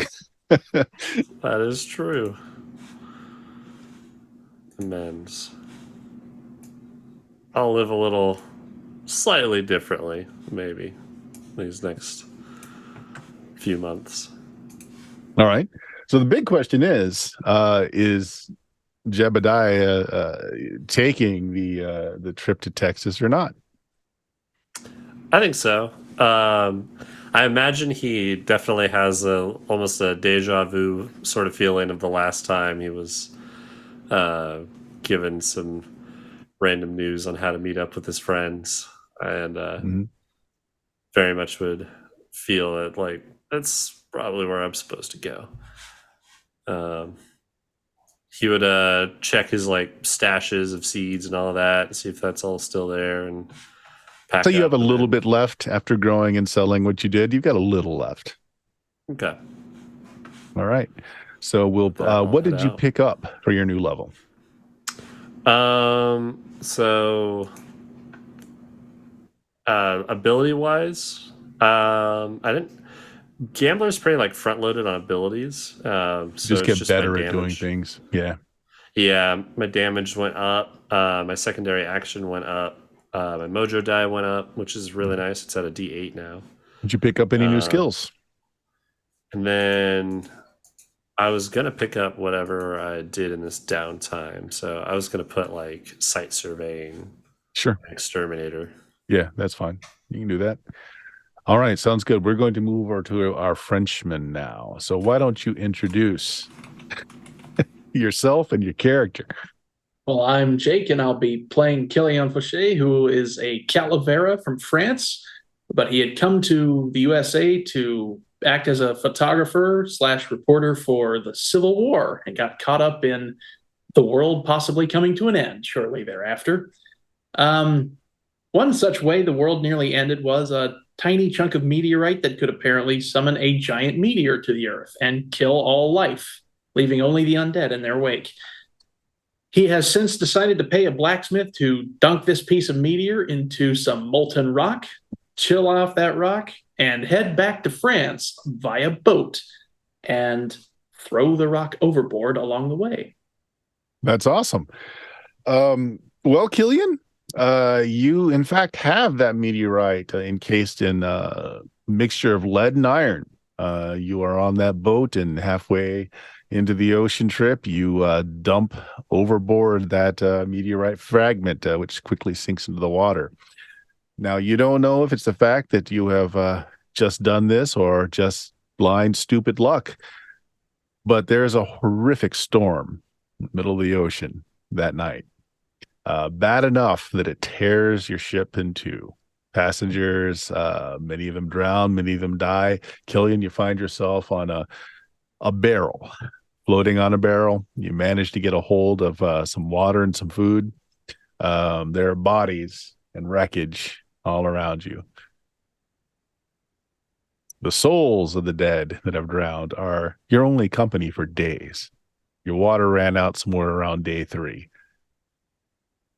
That is true. Amends. I'll live a little slightly differently, maybe, these next few months. All right. So the big question is Jebediah taking the trip to Texas or not? I think so. I imagine he definitely has almost a deja vu sort of feeling of the last time he was given some random news on how to meet up with his friends, and very much would feel it like that's probably where I'm supposed to go. He would check his like stashes of seeds and all of that and see if that's all still there and pack So you have a up and little then- bit left after growing and selling what you did. You've got a little left. Okay. All right. So I'll what head did you out. pick up for your new level? So ability wise, I didn't. Gambler's pretty like front loaded on abilities. So Just it's get just my better at doing damage. things. Yeah. Yeah, my damage went up. My secondary action went up. My mojo die went up, which is really nice. It's at a D8 now. Did you pick up any new skills? And then I was gonna pick up whatever I did in this downtime. So I was gonna put like site surveying, Sure. exterminator. Yeah, that's fine. You can do that. All right, sounds good. We're going to move over to our Frenchman now. So why don't you introduce yourself and your character? Well, I'm Jake, and I'll be playing Killian Fauché, who is a Calavera from France, but he had come to the USA to act as a photographer / reporter for the Civil War and got caught up in the world possibly coming to an end shortly thereafter. One such way the world nearly ended was a tiny chunk of meteorite that could apparently summon a giant meteor to the Earth and kill all life, leaving only the undead in their wake. He has since decided to pay a blacksmith to dunk this piece of meteor into some molten rock, chill off that rock, and head back to France via boat and throw the rock overboard along the way. That's awesome. Well, Killian, you in fact have that meteorite encased in a mixture of lead and iron. You are on that boat, and halfway into the ocean trip, you dump overboard that meteorite fragment, which quickly sinks into the water. Now, you don't know if it's the fact that you have just done this or just blind, stupid luck, but there's a horrific storm in the middle of the ocean that night. Bad enough that it tears your ship in two. Passengers, many of them drown, many of them die. Killian, you find yourself on a barrel, floating on a barrel. You manage to get a hold of some water and some food. There are bodies and wreckage all around you. The souls of the dead that have drowned are your only company for days. Your water ran out somewhere around day 3.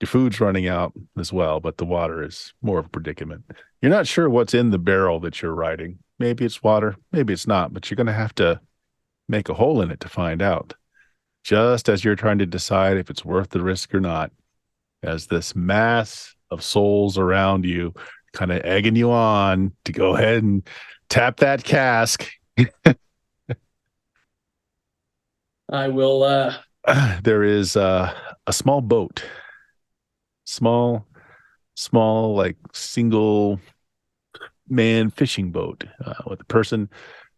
Your food's running out as well, but the water is more of a predicament. You're not sure what's in the barrel that you're riding. Maybe it's water, maybe it's not, but you're going to have to make a hole in it to find out. Just as you're trying to decide if it's worth the risk or not, as this mass of souls around you kind of egging you on to go ahead and tap that cask. I will. There is a small boat. Small, like single man fishing boat with a person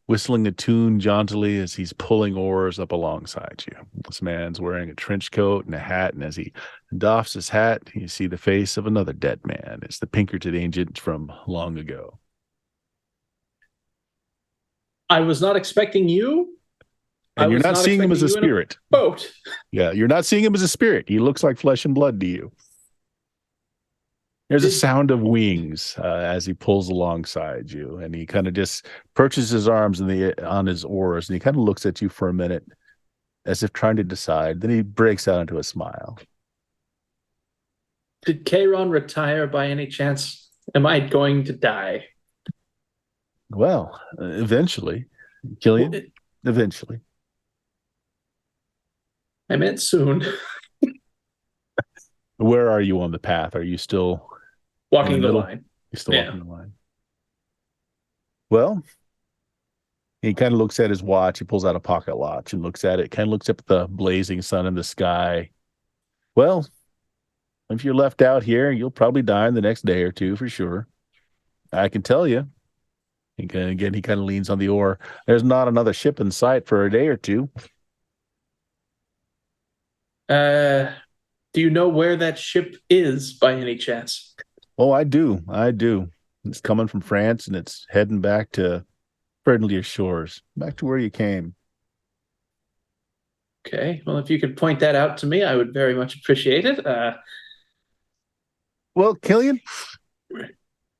whistling a tune jauntily as he's pulling oars up alongside you. This man's wearing a trench coat and a hat, and as he doffs his hat, you see the face of another dead man. It's the Pinkerton agent from long ago. I was not expecting you. And you're not seeing him as a spirit. Boat. Yeah, you're not seeing him as a spirit. He looks like flesh and blood to you. There's a sound of wings as he pulls alongside you, and he kind of just perches his arms on his oars, and he kind of looks at you for a minute as if trying to decide. Then he breaks out into a smile. Did Kayron retire by any chance? Am I going to die? Well, eventually. Killian, eventually. I meant soon. Where are you on the path? Are you still walking the line? You're still walking the line. Well, he kind of looks at his watch. He pulls out a pocket watch and looks at it, kind of looks up at the blazing sun in the sky. Well, if you're left out here, you'll probably die in the next day or two for sure. I can tell you. Again, he kind of leans on the oar. There's not another ship in sight for a day or two. Do you know where that ship is by any chance? Oh, I do. It's coming from France, and it's heading back to friendlier shores, back to where you came. Okay. Well, if you could point that out to me, I would very much appreciate it. Well, Killian,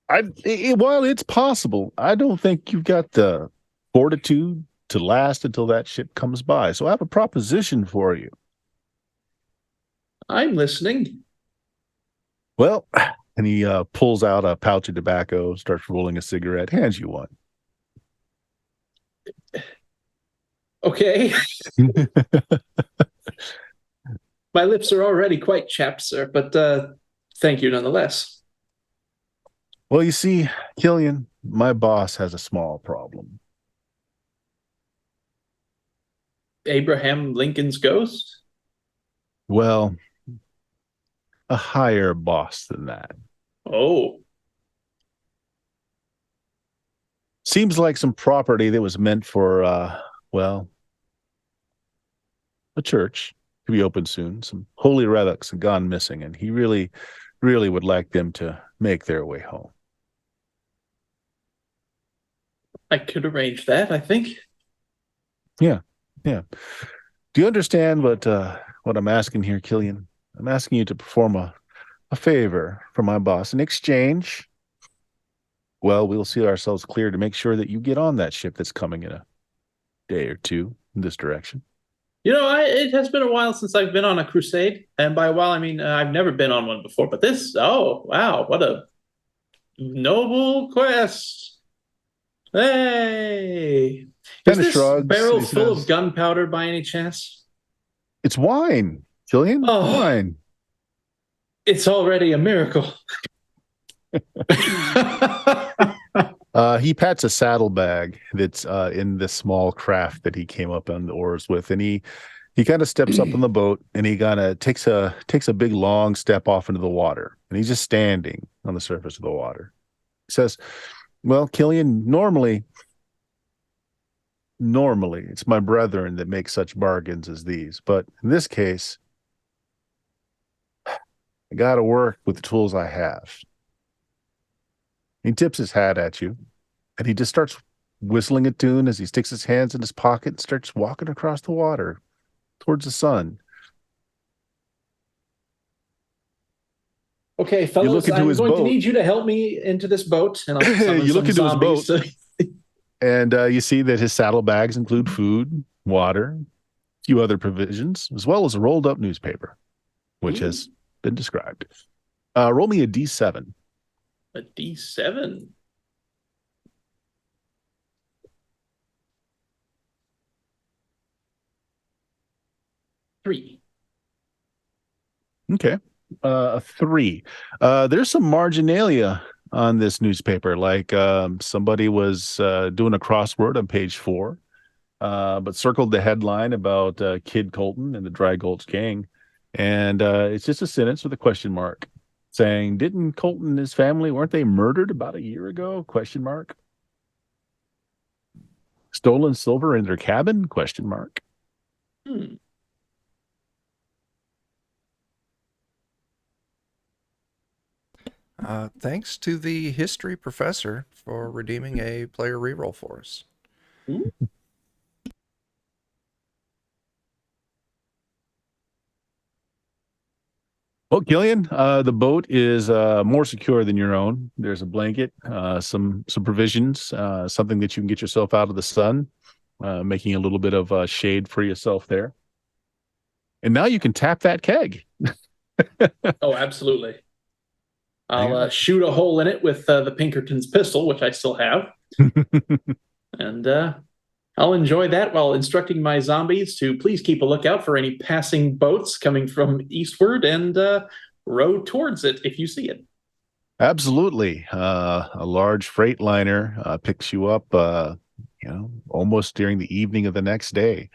while it's possible, I don't think you've got the fortitude to last until that ship comes by. So I have a proposition for you. I'm listening. Well, and he pulls out a pouch of tobacco, starts rolling a cigarette, hands you one. Okay. My lips are already quite chapped, sir, but thank you nonetheless. Well, you see, Killian, my boss has a small problem. Abraham Lincoln's ghost? Well, a higher boss than that. Oh. Seems like some property that was meant for, a church to be open soon. Some holy relics have gone missing, and he really, really would like them to make their way home. I could arrange that, I think. Yeah. Do you understand what I'm asking here, Killian? I'm asking you to perform a favor for my boss. In exchange, well, we'll see ourselves clear to make sure that you get on that ship that's coming in a day or two in this direction. It has been a while since I've been on a crusade. And by a while, I mean, I've never been on one before. But oh, wow, what a noble quest. Hey, is this barrel full of gunpowder by any chance? It's wine, Killian. Wine. It's already a miracle. He pats a saddlebag that's in the small craft that he came up on the oars with, and he kind of steps up in the boat, and he kind of takes a big long step off into the water, and he's just standing on the surface of the water. He says, "Well, Killian, normally it's my brethren that make such bargains as these, but in this case, I got to work with the tools I have." He tips his hat at you, and he just starts whistling a tune as he sticks his hands in his pocket and starts walking across the water towards the sun. Okay, fellas, I'm going to need you to help me into this boat. And I'll summon you look into his boat, to... and you see that his saddlebags include food, water, a few other provisions, as well as a rolled-up newspaper, which has been described. Roll me a D7. A D7? Three. Okay. A 3. There's some marginalia on this newspaper, like somebody was doing a crossword on page 4, but circled the headline about Kid Colton and the Dry Gulch Gang. And it's just a sentence with a question mark saying, "Didn't Colton and his family, weren't they murdered about a year ago? Question mark. Stolen silver in their cabin? Question mark." Thanks to the history professor for redeeming a player reroll for us. Well, Killian, the boat is more secure than your own. There's a blanket, some provisions, something that you can get yourself out of the sun, making a little bit of shade for yourself there. And now you can tap that keg. Oh, absolutely. I'll shoot a hole in it with the Pinkerton's pistol, which I still have. And I'll enjoy that while instructing my zombies to please keep a lookout for any passing boats coming from eastward and row towards it if you see it. Absolutely. A large freight liner picks you up, almost during the evening of the next day,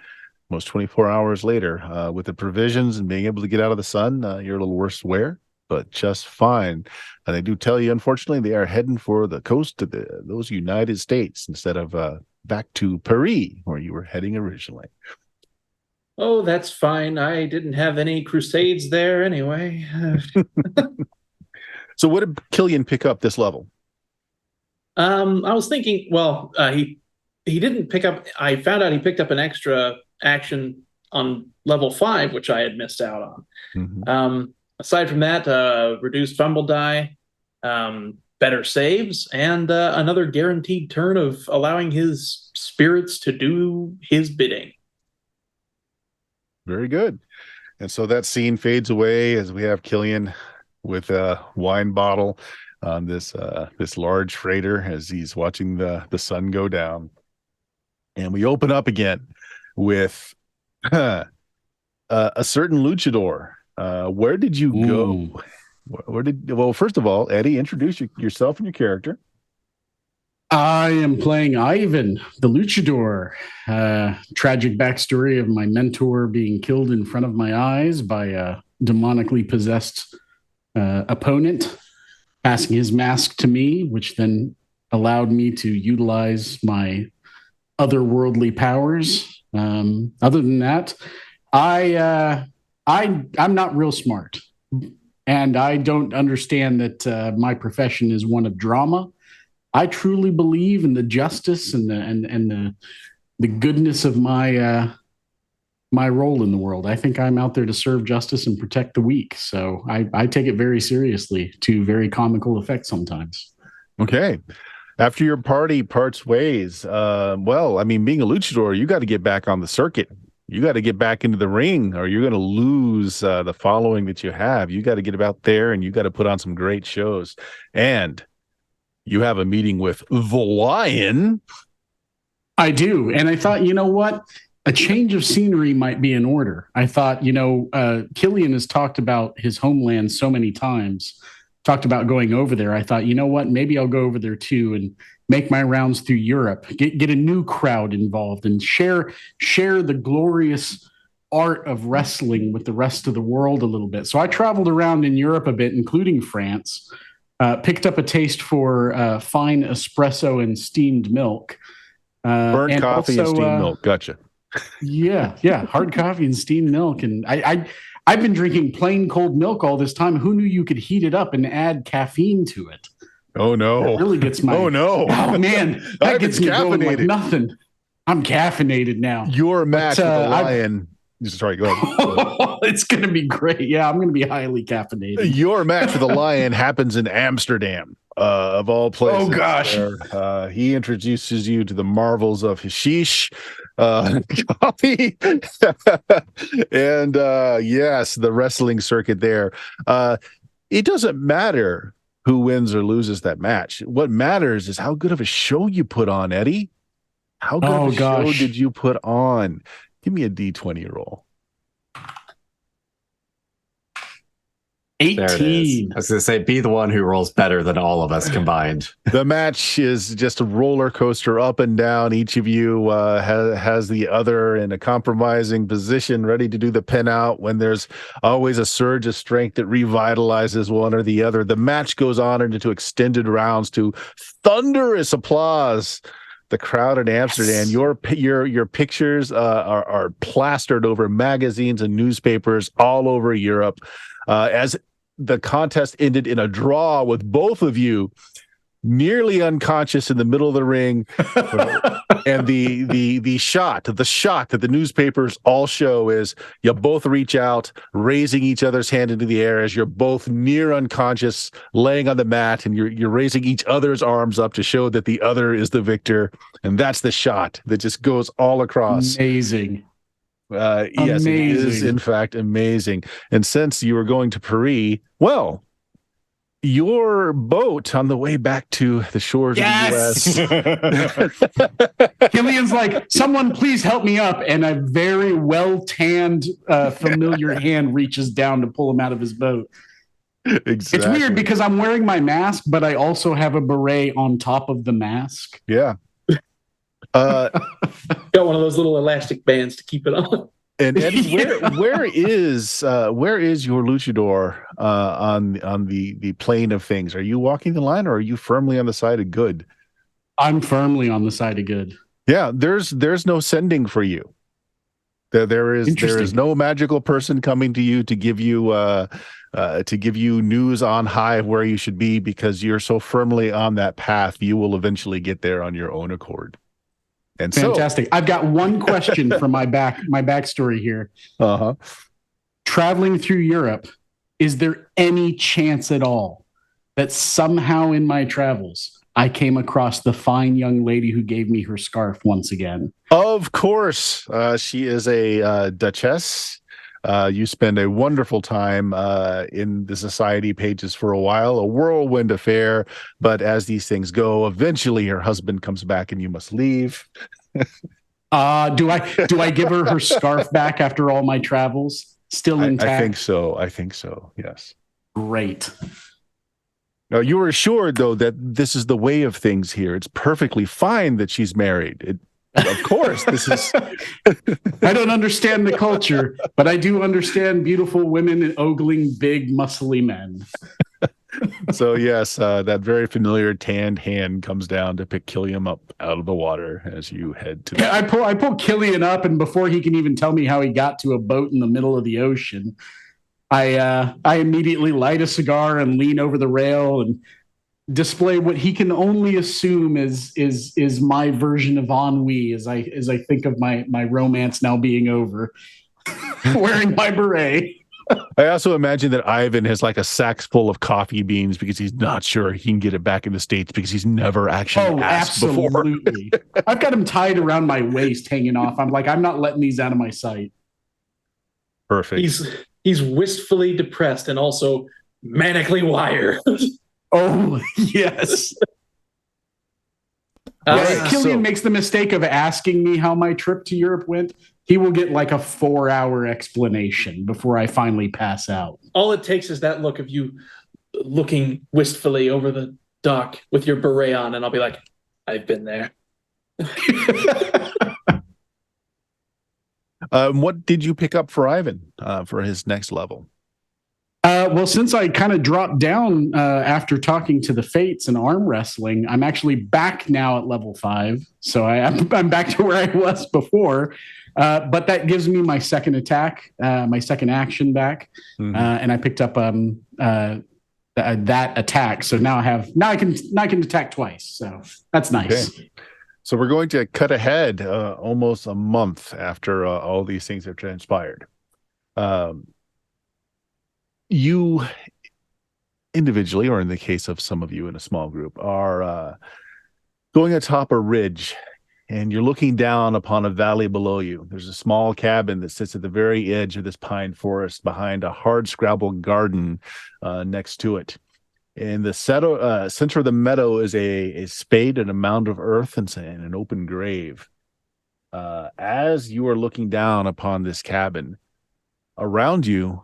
almost 24 hours later, with the provisions and being able to get out of the sun. You're a little worse wear, but just fine. And they do tell you, unfortunately, they are heading for the coast of those United States instead of back to Paris, where you were heading originally. Oh, that's fine. I didn't have any crusades there anyway. So what did Killian pick up this level? I was thinking, well, he didn't pick up, I found out he picked up an extra action on level 5, which I had missed out on. Mm-hmm. Aside from that, reduced fumble die, better saves, and another guaranteed turn of allowing his spirits to do his bidding. Very good. And so that scene fades away as we have Killian with a wine bottle on this large freighter as he's watching the sun go down. And we open up again with a certain luchador. Where did you go? Well, first of all, Eddie, introduce yourself and your character. I am playing Ivan, the luchador. Tragic backstory of my mentor being killed in front of my eyes by a demonically possessed opponent, passing his mask to me, which then allowed me to utilize my otherworldly powers. Other than that, I'm not real smart, and I don't understand that my profession is one of drama. I truly believe in the justice and the goodness of my my role in the world. I think I'm out there to serve justice and protect the weak. So I take it very seriously, to very comical effect sometimes. Okay. After your party parts ways, well, I mean, being a luchador, you got to get back on the circuit. You got to get back into the ring, or you're going to lose the following that you have. You got to get out there, and you got to put on some great shows. And you have a meeting with the Lion. I do. And I thought, you know what? A change of scenery might be in order. I thought, Killian has talked about his homeland so many times, talked about going over there. I thought, you know what? Maybe I'll go over there too and make my rounds through Europe, get a new crowd involved, and share the glorious art of wrestling with the rest of the world a little bit. So I traveled around in Europe a bit, including France. Picked up a taste for fine espresso and steamed milk. Burnt coffee and steamed milk. Gotcha. Yeah. Hard coffee and steamed milk. And I've been drinking plain cold milk all this time. Who knew you could heat it up and add caffeine to it? Oh, no. That really gets my... Oh, no. Oh, man. That gets me going like nothing. I'm caffeinated now. Your match with the Lion... Sorry, go ahead. It's going to be great. Yeah, I'm going to be highly caffeinated. Your match with the Lion happens in Amsterdam, of all places. Oh, gosh. Where, he introduces you to the marvels of hashish, coffee, and yes, the wrestling circuit there. It doesn't matter who wins or loses that match. What matters is how good of a show you put on, Eddie. How good of a show did you put on? Give me a D20 roll. 18. I was going to say, be the one who rolls better than all of us combined. The match is just a roller coaster up and down. Each of you has the other in a compromising position, ready to do the pin out when there's always a surge of strength that revitalizes one or the other. The match goes on into extended rounds to thunderous applause. The crowd in Amsterdam, your pictures are plastered over magazines and newspapers all over Europe. As the contest ended in a draw with both of you nearly unconscious in the middle of the ring, and the shot that the newspapers all show is you both reach out, raising each other's hand into the air as you're both near unconscious, laying on the mat, and you're raising each other's arms up to show that the other is the victor, and that's the shot that just goes all across. Amazing. Yes, it is in fact amazing. And since you were going to Paris, well, your boat on the way back to the shores of the U.S. Killian's like, someone please help me up. And a very well-tanned, familiar hand reaches down to pull him out of his boat. Exactly. It's weird because I'm wearing my mask, but I also have a beret on top of the mask. Yeah. Got one of those little elastic bands to keep it on. And Eddie, where is your luchador on the plane of things? Are you walking the line, or are you firmly on the side of good? I'm firmly on the side of good. Yeah, there's no sending for you. There is no magical person coming to you to give you news on high of where you should be, because you're so firmly on that path. You will eventually get there on your own accord. And fantastic. I've got one question for my backstory here. Traveling through Europe, is there any chance at all that somehow in my travels I came across the fine young lady who gave me her scarf once again? Of course. She is a duchess. You spend a wonderful time in the society pages for a while, a whirlwind affair. But as these things go, eventually her husband comes back and you must leave. Do I give her scarf back after all my travels? Still intact? I think so. Yes. Great. Now, you were assured, though, that this is the way of things here. It's perfectly fine that she's married. Of course, this is... I don't understand the culture, but I do understand beautiful women ogling big, muscly men. So, yes, that very familiar tanned hand comes down to pick Killian up out of the water as you head to... I pull Killian up, and before he can even tell me how he got to a boat in the middle of the ocean... I immediately light a cigar and lean over the rail and display what he can only assume is my version of ennui as I think of my romance now being over, wearing my beret. I also imagine that Ivan has like a sack full of coffee beans because he's not sure he can get it back in the States because he's never actually asked absolutely. Before. I've got him tied around my waist, hanging off. I'm like, I'm not letting these out of my sight. Perfect. He's wistfully depressed and also manically wired. Oh, yes. If Killian makes the mistake of asking me how my trip to Europe went, he will get like a 4-hour explanation before I finally pass out. All it takes is that look of you looking wistfully over the dock with your beret on, and I'll be like, I've been there. What did you pick up for Ivan for his next level? Well, since I kind of dropped down after talking to the Fates and arm wrestling, I'm actually back now at level 5. So I'm back to where I was before. But that gives me my second attack, my second action back. Mm-hmm. And I picked up that attack. So now I can attack twice. So that's nice. Okay. So we're going to cut ahead almost a month after all these things have transpired. You individually, or in the case of some of you in a small group, are going atop a ridge, and you're looking down upon a valley below you. There's a small cabin that sits at the very edge of this pine forest behind a hard-scrabble garden next to it. In the center of the meadow is a spade and a mound of earth and an open grave. As you are looking down upon this cabin, around you,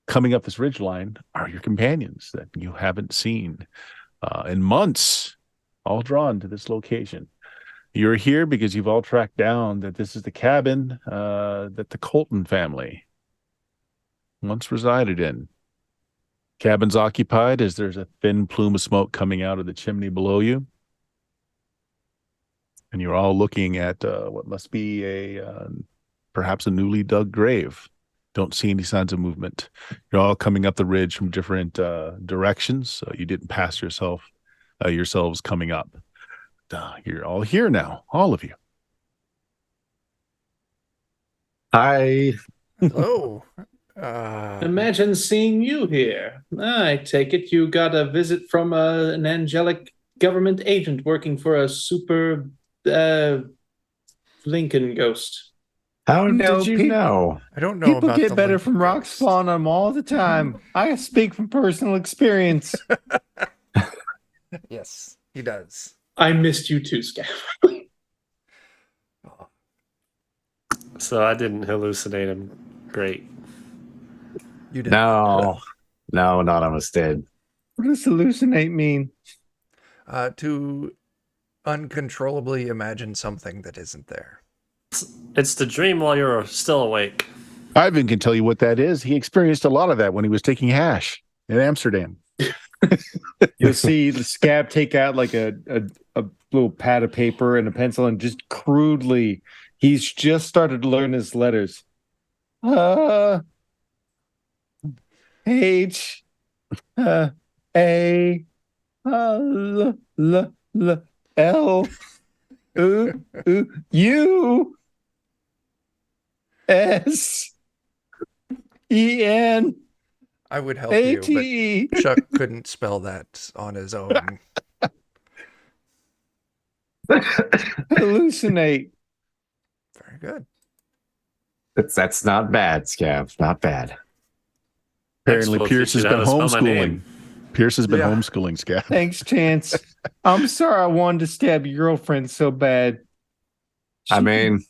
coming up this ridgeline, are your companions that you haven't seen in months, all drawn to this location. You're here because you've all tracked down that this is the cabin that the Colton family once resided in. Cabin's occupied as there's a thin plume of smoke coming out of the chimney below you. And you're all looking at what must be perhaps a newly dug grave. Don't see any signs of movement. You're all coming up the ridge from different directions. So you didn't pass yourselves coming up. You're all here now, all of you. Hi. Hello. Imagine seeing you here. I take it you got a visit from an angelic government agent working for a super Lincoln ghost. How did you know? I don't know. People about get the better Lincoln from rock ghost. spawn on them all the time. I speak from personal experience. Yes, he does. I missed you too, Scav. So I didn't hallucinate him. Great. You did. No, none of us did. What does hallucinate mean? To uncontrollably imagine something that isn't there. It's the dream while you're still awake. Ivan can tell you what that is. He experienced a lot of that when he was taking hash in Amsterdam. You'll see the Scab take out like a little pad of paper and a pencil and just crudely, he's just started to learn his letters. H A L L U-S-E-N. I would help you, A-T-E. but Chuck couldn't spell that on his own. Hallucinate. Very good. That's not bad, Scav. Not bad. Apparently, Expo Pierce has teaching been how to spell my homeschooling. name. Pierce has been Yeah. homeschooling, Scab. Thanks, Chance. I'm sorry I wanted to stab your girlfriend so bad. I mean,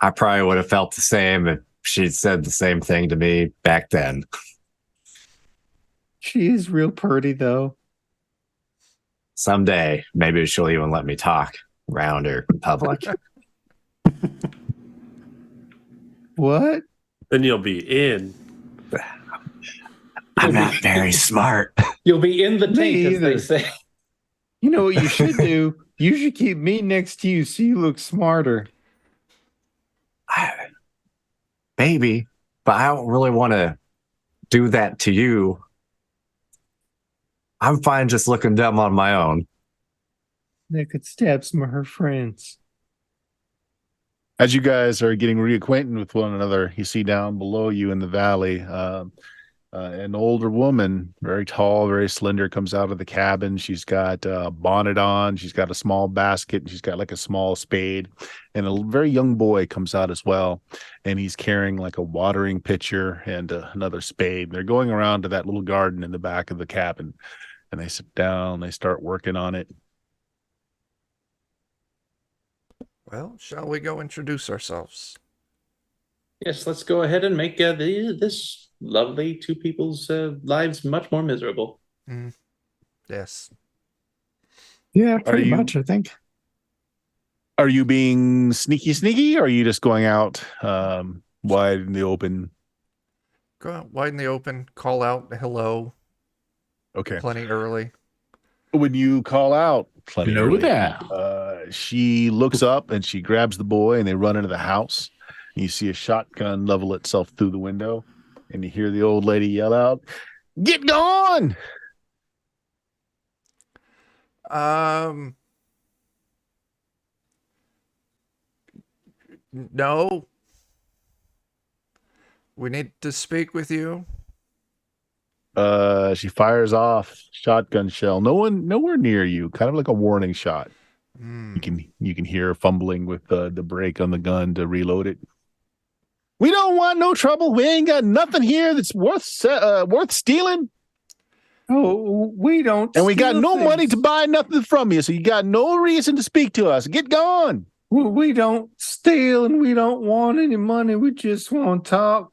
I probably would have felt the same if she'd said the same thing to me back then. She is real pretty, though. Someday, maybe she'll even let me talk around her in public. What? Then you'll be in. I'm not very smart. You'll be in the Me taint, as they either. say. You know what you should do? You should keep me next to you so you look smarter. Maybe, but I don't really want to do that to you. I'm fine just looking dumb on my own. That could stab some of her friends. As you guys are getting reacquainted with one another, you see down below you in the valley an older woman, very tall, very slender, comes out of the cabin. She's got a bonnet on. She's got a small basket. And she's got like a small spade. And a very young boy comes out as well. And he's carrying like a watering pitcher and another spade. They're going around to that little garden in the back of the cabin. And they sit down. They start working on it. Well, shall we go introduce ourselves? Yes, let's go ahead and make this lovely two people's lives much more miserable. Yes. Yeah, pretty you- much, I think. Are you being sneaky, or are you just going out wide in the open? Go out wide in the open, call out hello Okay. plenty early. When you call out plenty Hello early, there. she looks up and she grabs the boy and they run into the house. And you see a shotgun level itself through the window and you hear the old lady yell out, "Get gone!" No. We need to speak with you. She fires off shotgun shell. Nowhere near you, kind of like a warning shot. You can hear her fumbling with the brake on the gun to reload it. We don't want no trouble. We ain't got nothing here that's worth stealing. Oh, we don't. And we got steal no things. money to buy nothing from you, so you got no reason to speak to us. Get gone. We don't steal and we don't want any money. We just want to talk.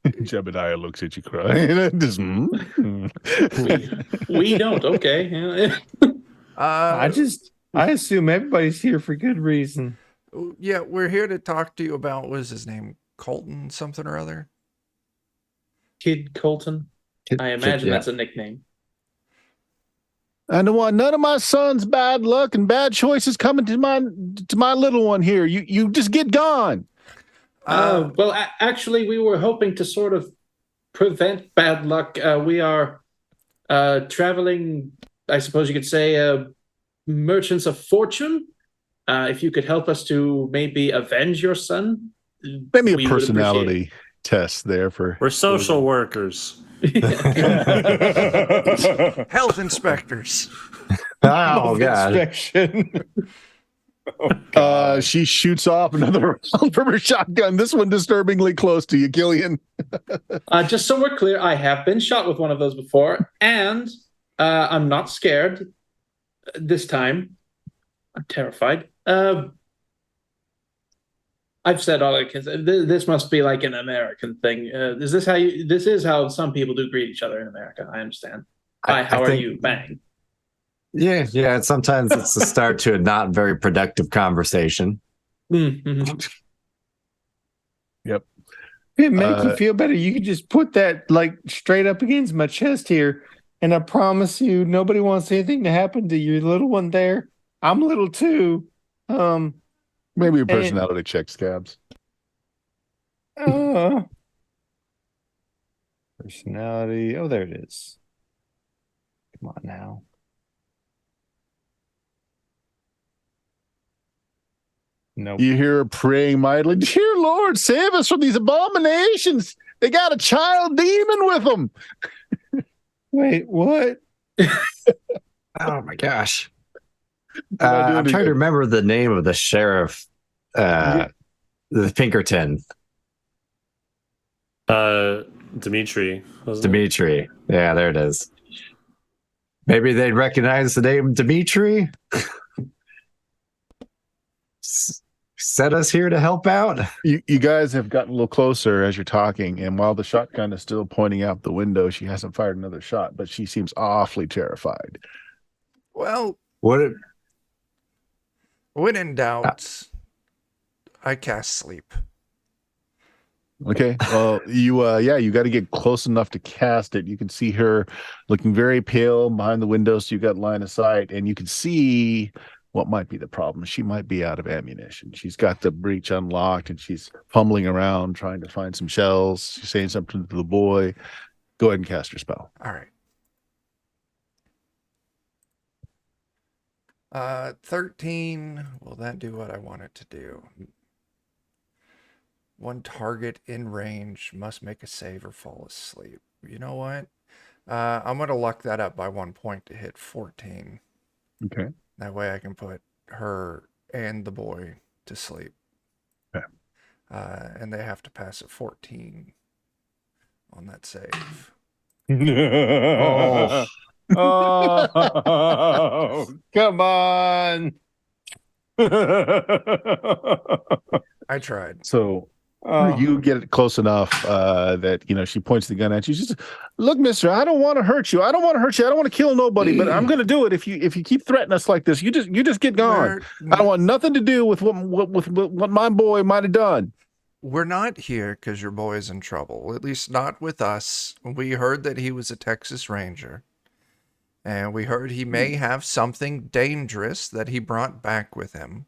Jebediah looks at you crying. Just, We don't. Okay. I assume everybody's here for good reason. Yeah, we're here to talk to you about, what is his name? Colton something or other? Kid Colton. I imagine that's a nickname. I don't want none of my son's bad luck and bad choices coming to my little one here. You just get gone. Well, actually, we were hoping to sort of prevent bad luck. We are traveling, I suppose you could say, merchants of fortune. If you could help us to maybe avenge your son. Maybe we a would personality test there for. We're social workers. Health inspectors. Oh, God. Inspection. She shoots off another round from her shotgun. This one disturbingly close to you, Gillian. Just so we're clear, I have been shot with one of those before, and I'm not scared this time. I'm terrified. I've said all I can say. This must be like an American thing. Is this how you? This is how some people do greet each other in America. I understand. Hi, how are you? Bang. Yeah. Sometimes it's the start to a not very productive conversation. Mm-hmm. Yep. It make you feel better. You could just put that like straight up against my chest here, and I promise you, nobody wants anything to happen to your little one there. I'm little too. Maybe a personality check, Scabs. Personality. Oh, there it is. Come on now. Nope. You hear her praying mightily, "Dear Lord, save us from these abominations. They got a child demon with them." Wait, what? Oh my gosh. Am I doing I'm it trying to good? remember the name of the sheriff, the Pinkerton, Dimitri, wasn't it? Dimitri. Yeah, there it is. Maybe they'd recognize the name Dimitri. Set us here to help out. You guys have gotten a little closer as you're talking, and while the shotgun is still pointing out the window, she hasn't fired another shot, but she seems awfully terrified. Well, What? when in doubt, I cast sleep. Okay. Well, you got to get close enough to cast it. You can see her looking very pale behind the window, so you got line of sight, and you can see what might be the problem. She might be out of ammunition. She's got the breech unlocked, and she's fumbling around trying to find some shells. She's saying something to the boy. Go ahead and cast your spell. All right. 13. Will that do what I want it to do? One target in range must make a save or fall asleep. You know what? I'm going to luck that up by 1 point to hit 14. Okay. That way I can put her and the boy to sleep. Okay. And they have to pass a 14 on that save. Oh. Oh, come on. I tried. So you get it close enough that she points the gun at you. She says, "Look, mister, I don't want to hurt you. I don't want to hurt you. I don't want to kill nobody, but I'm going to do it if you keep threatening us like this. You just get gone. I don't want nothing to do with what my boy might have done." We're not here because your boy is in trouble. At least not with us. We heard that he was a Texas Ranger. And we heard he may have something dangerous that he brought back with him.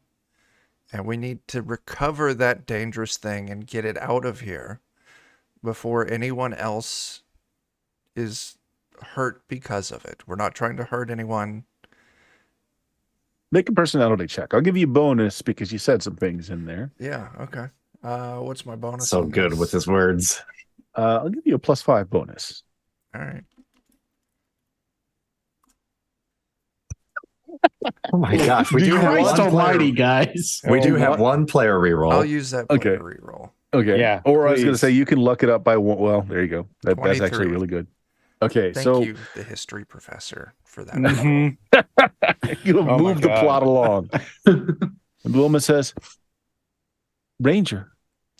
And we need to recover that dangerous thing and get it out of here before anyone else is hurt because of it. We're not trying to hurt anyone. Make a personality check. I'll give you a bonus because you said some things in there. Yeah, okay. What's my bonus? So good with his words. I'll give you a +5 bonus. All right. Oh my gosh, we do have Christ one almighty, player. guys. We do have one player reroll. I'll use that Okay. reroll. Okay. Yeah, Or I was going to please. say you can luck it up by one. Well, there you go. That's actually 23. really good. Okay, Thank you, the history professor, for that. Mhm. you have Oh my moved the God. plot along. And the woman says, "Ranger,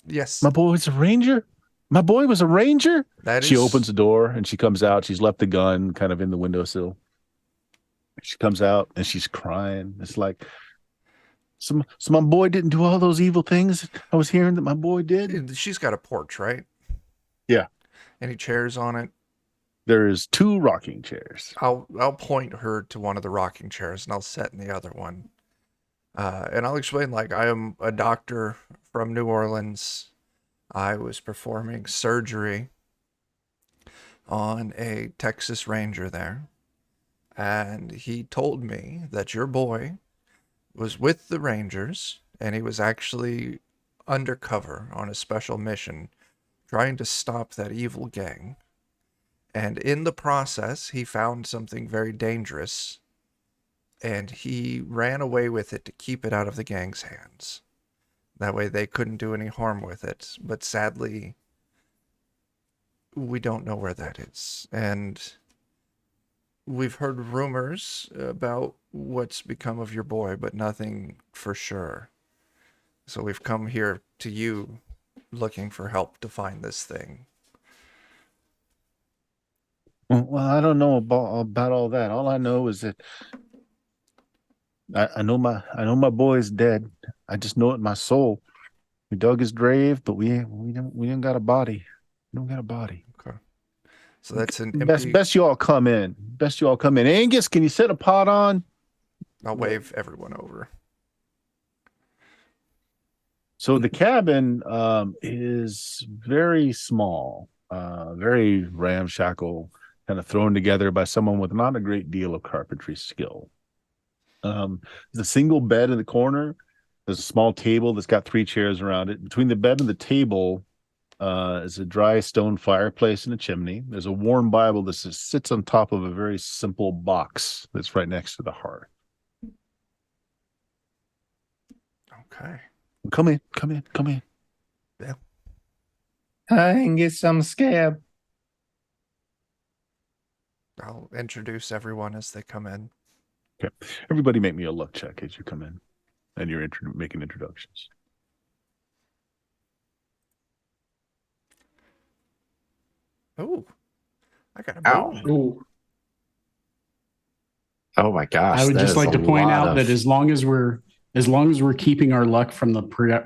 Yes, my boy was a ranger. My boy was a ranger." that She is. opens the door and she comes out. She's left the gun kind of in the windowsill. She comes out and she's crying. It's like, so my boy didn't do all those evil things I was hearing that my boy did. She's got a porch, right? Yeah. Any chairs on it? There's 2 rocking chairs. I'll point her to one of the rocking chairs and I'll sit in the other one. And I'll explain, like, I am a doctor from New Orleans. I was performing surgery on a Texas Ranger there. And he told me that your boy was with the Rangers and he was actually undercover on a special mission trying to stop that evil gang. And in the process, he found something very dangerous and he ran away with it to keep it out of the gang's hands. That way they couldn't do any harm with it. But sadly, we don't know where that is. And we've heard rumors about what's become of your boy, but nothing for sure. So we've come here to you looking for help to find this thing. Well, I don't know about all that. All I know is that I know my boy is dead. I just know it in my soul. We dug his grave, but we didn't got a body. We don't got a body. Okay. So that's an empty... Best you all come in. Best you all come in. Angus, can you set a pot on? I'll wave everyone over. So the cabin is very small, very ramshackle, kind of thrown together by someone with not a great deal of carpentry skill. There's a single bed in the corner There's a small table that's got 3 chairs around it. Between the bed and the table is a dry stone fireplace and a chimney. There's a worn Bible that sits on top of a very simple box that's right next to the hearth. Okay. Come in. Yeah. I can get some scab. I'll introduce everyone as they come in. Okay. Everybody make me a luck check as you come in and you're making introductions. Oh, I got a Ow. boon. Ooh. Oh my gosh. I would that just is like a to point lot out of- that as long as we're keeping our luck from the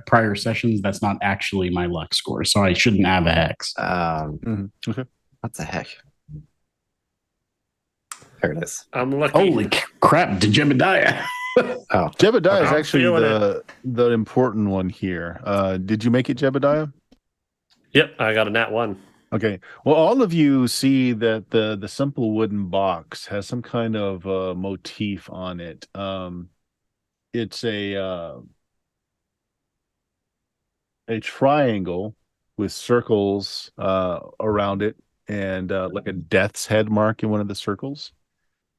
prior sessions, that's not actually my luck score, so I shouldn't have a hex. Okay. What the heck? There it is. I'm lucky. Holy crap, to Jebediah. Oh, Jebediah is I'm actually feeling the important one here. Did you make it, Jebediah? Yep, I got a nat 1. Okay. Well, all of you see that the simple wooden box has some kind of motif on it. It's a triangle with circles around it and like a death's head mark in one of the circles.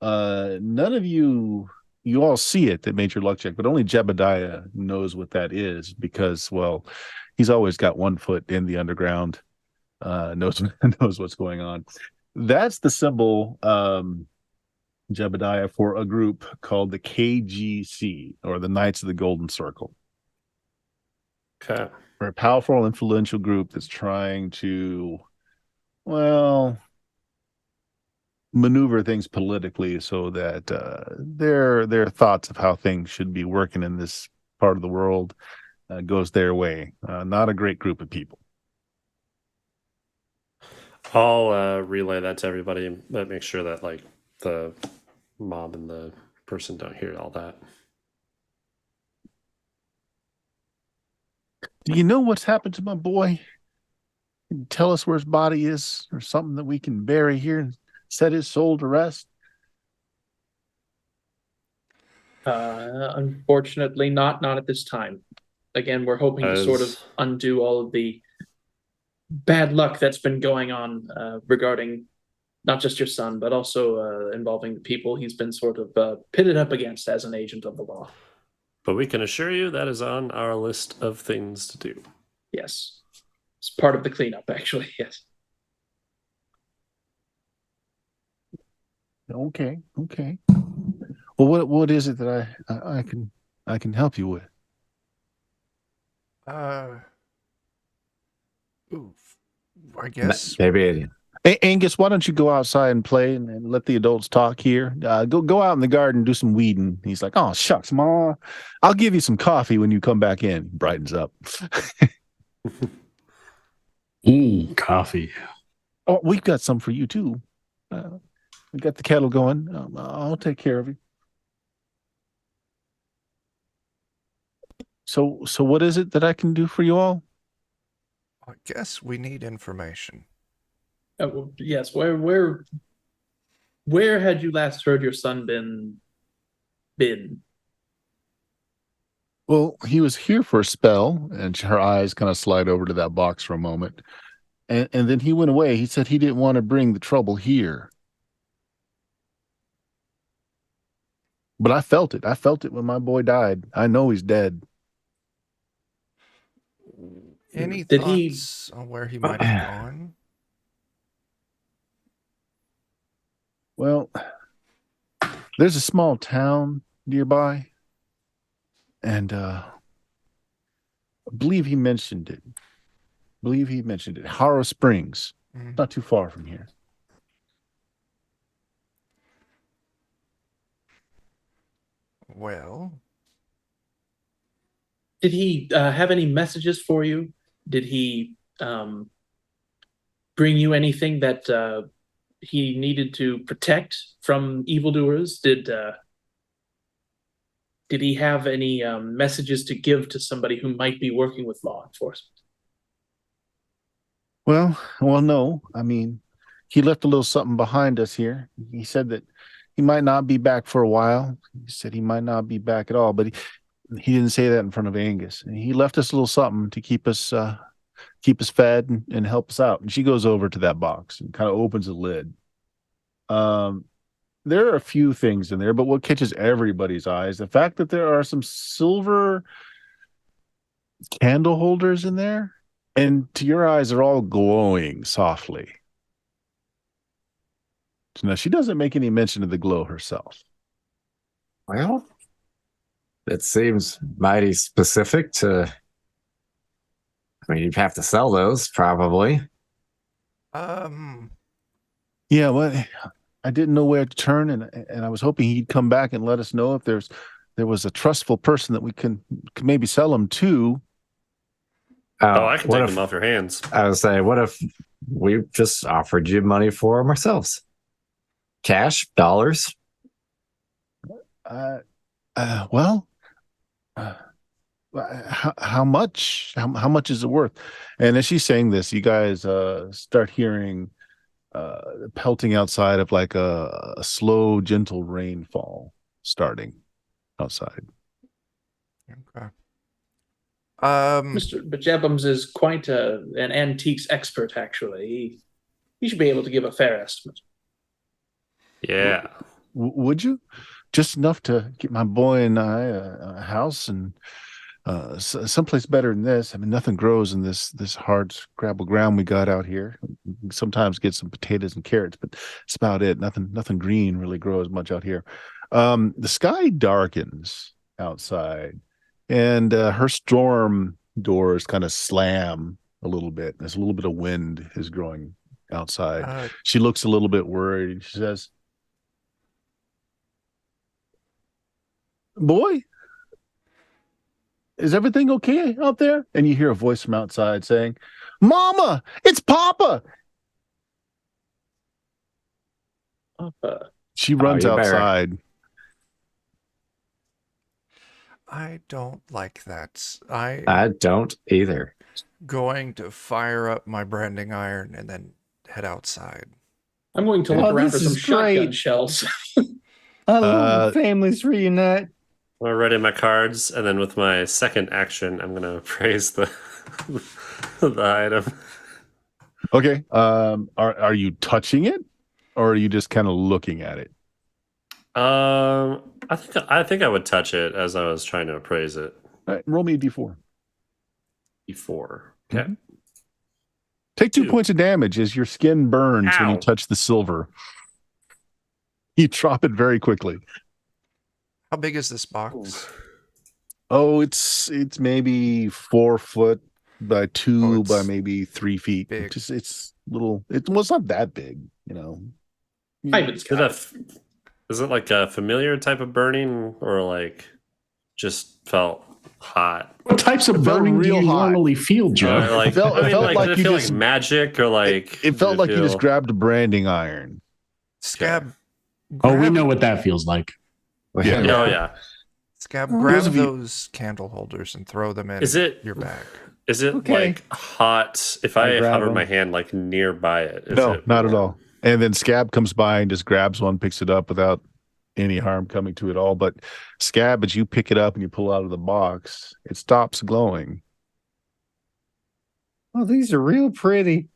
None of you all see it that made your luck check, but only Jebediah knows what that is because, well, he's always got one foot in the underground, knows what's going on. That's the symbol, Jebediah, for a group called the KGC, or the Knights of the Golden Circle. Okay. We're a powerful, influential group that's trying to, well, maneuver things politically so that their thoughts of how things should be working in this part of the world goes their way. Not a great group of people. I'll relay that to everybody, but make sure that like the mob and the person don't hear all that. Do you know what's happened to my boy? Can you tell us where his body is, or something that we can bury here and set his soul to rest? Unfortunately, not at this time. Again, we're hoping to sort of undo all of the bad luck that's been going on regarding not just your son, but also involving the people he's been sort of pitted up against as an agent of the law. But we can assure you that is on our list of things to do. Yes. It's part of the cleanup, actually, yes. Okay. Well, what is it that I can help you with? I guess maybe. Angus, why don't you go outside and play and let the adults talk here? Go out in the garden and do some weeding. He's like, oh, shucks, Ma. I'll give you some coffee when you come back in. He brightens up. Coffee. Oh, we've got some for you, too. We got the kettle going. I'll take care of you. So what is it that I can do for you all? I guess we need information. Well, yes. Where had you last heard your son been? Well, he was here for a spell, and her eyes kind of slide over to that box for a moment. And then he went away. He said he didn't want to bring the trouble here. But I felt it. I felt it when my boy died. I know he's dead. Any Did thoughts on where he might have gone? Well, there's a small town nearby, and I believe he mentioned it. Harrow Springs, not too far from here. Well, did he have any messages for you? Did he bring you anything that he needed to protect from evildoers? Did he have any messages to give to somebody who might be working with law enforcement? Well, no. I mean, he left a little something behind us here. He said that he might not be back for a while. He said he might not be back at all, but he didn't say that in front of Angus. And he left us a little something to keep us fed and help us out. And she goes over to that box and kind of opens the lid. There are a few things in there, but what catches everybody's eyes, the fact that there are some silver candle holders in there, and to your eyes, they're all glowing softly. So now she doesn't make any mention of the glow herself. Well, it seems mighty specific to. I mean, you'd have to sell those probably. Yeah, well, I didn't know where to turn, and I was hoping he'd come back and let us know if there was a trustful person that we can maybe sell them to. I can take them off your hands. I would say, what if we just offered you money for them ourselves? Cash, dollars. Well, how much? How much is it worth? And as she's saying this, you guys start hearing pelting outside of like a slow, gentle rainfall starting outside. Okay. Mr. Bajebums is quite an antiques expert, actually. He should be able to give a fair estimate. Yeah. Would you? Just enough to get my boy and I a house and someplace better than this. I mean, nothing grows in this hard scrabble ground we got out here. Sometimes get some potatoes and carrots, but that's about it. Nothing green really grows much out here. The sky darkens outside, and her storm doors kind of slam a little bit. There's a little bit of wind is growing outside. She looks a little bit worried. She says, "Boy, is everything okay out there?" And you hear a voice from outside saying, "Mama, it's Papa." She runs outside. I don't like that. I don't either. Going to fire up my branding iron and then head outside. I'm going to look around for some shotgun shells. I love families reunite. I'm ready my cards, and then with my second action, I'm gonna praise the the item. Okay. Are you touching it, or are you just kind of looking at it? I think I would touch it as I was trying to appraise it. All right, roll me a d4. D4. Okay. Take 2 points of damage as your skin burns when you touch the silver. You drop it very quickly. How big is this box? Oh, it's maybe 4 foot by 2 by maybe 3 feet. It's little. It's not that big, you know. Is it like a familiar type of burning, or like just felt hot? What types of burning do you normally feel, Joe? Like, it felt like did it you feel just like magic, or like it felt like you just grabbed a branding iron. Scab. Oh, we know what that feels like. Yeah. Oh yeah. Scab, grab those candle holders and throw them in your bag. Is it like hot if I hover my hand like nearby it? No, not at all. And then Scab comes by and just grabs one, picks it up without any harm coming to it all. But Scab, as you pick it up and you pull out of the box, it stops glowing. Oh, these are real pretty.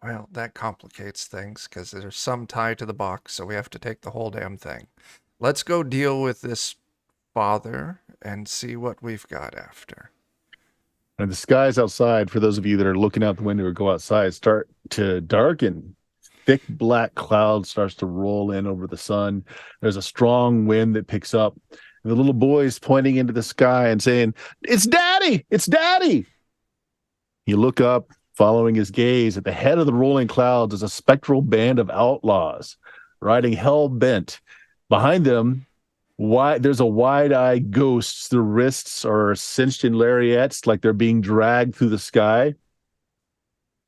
Well, that complicates things because there's some tie to the box, so we have to take the whole damn thing. Let's go deal with this father and see what we've got after. And the skies outside, for those of you that are looking out the window or go outside, start to darken. Thick black cloud starts to roll in over the sun. There's a strong wind that picks up. And the little boy's pointing into the sky and saying, "It's Daddy! It's Daddy!" You look up, following his gaze. At the head of the rolling clouds is a spectral band of outlaws riding hell-bent. Behind them, there's a wide-eyed ghost. Their wrists are cinched in lariats like they're being dragged through the sky.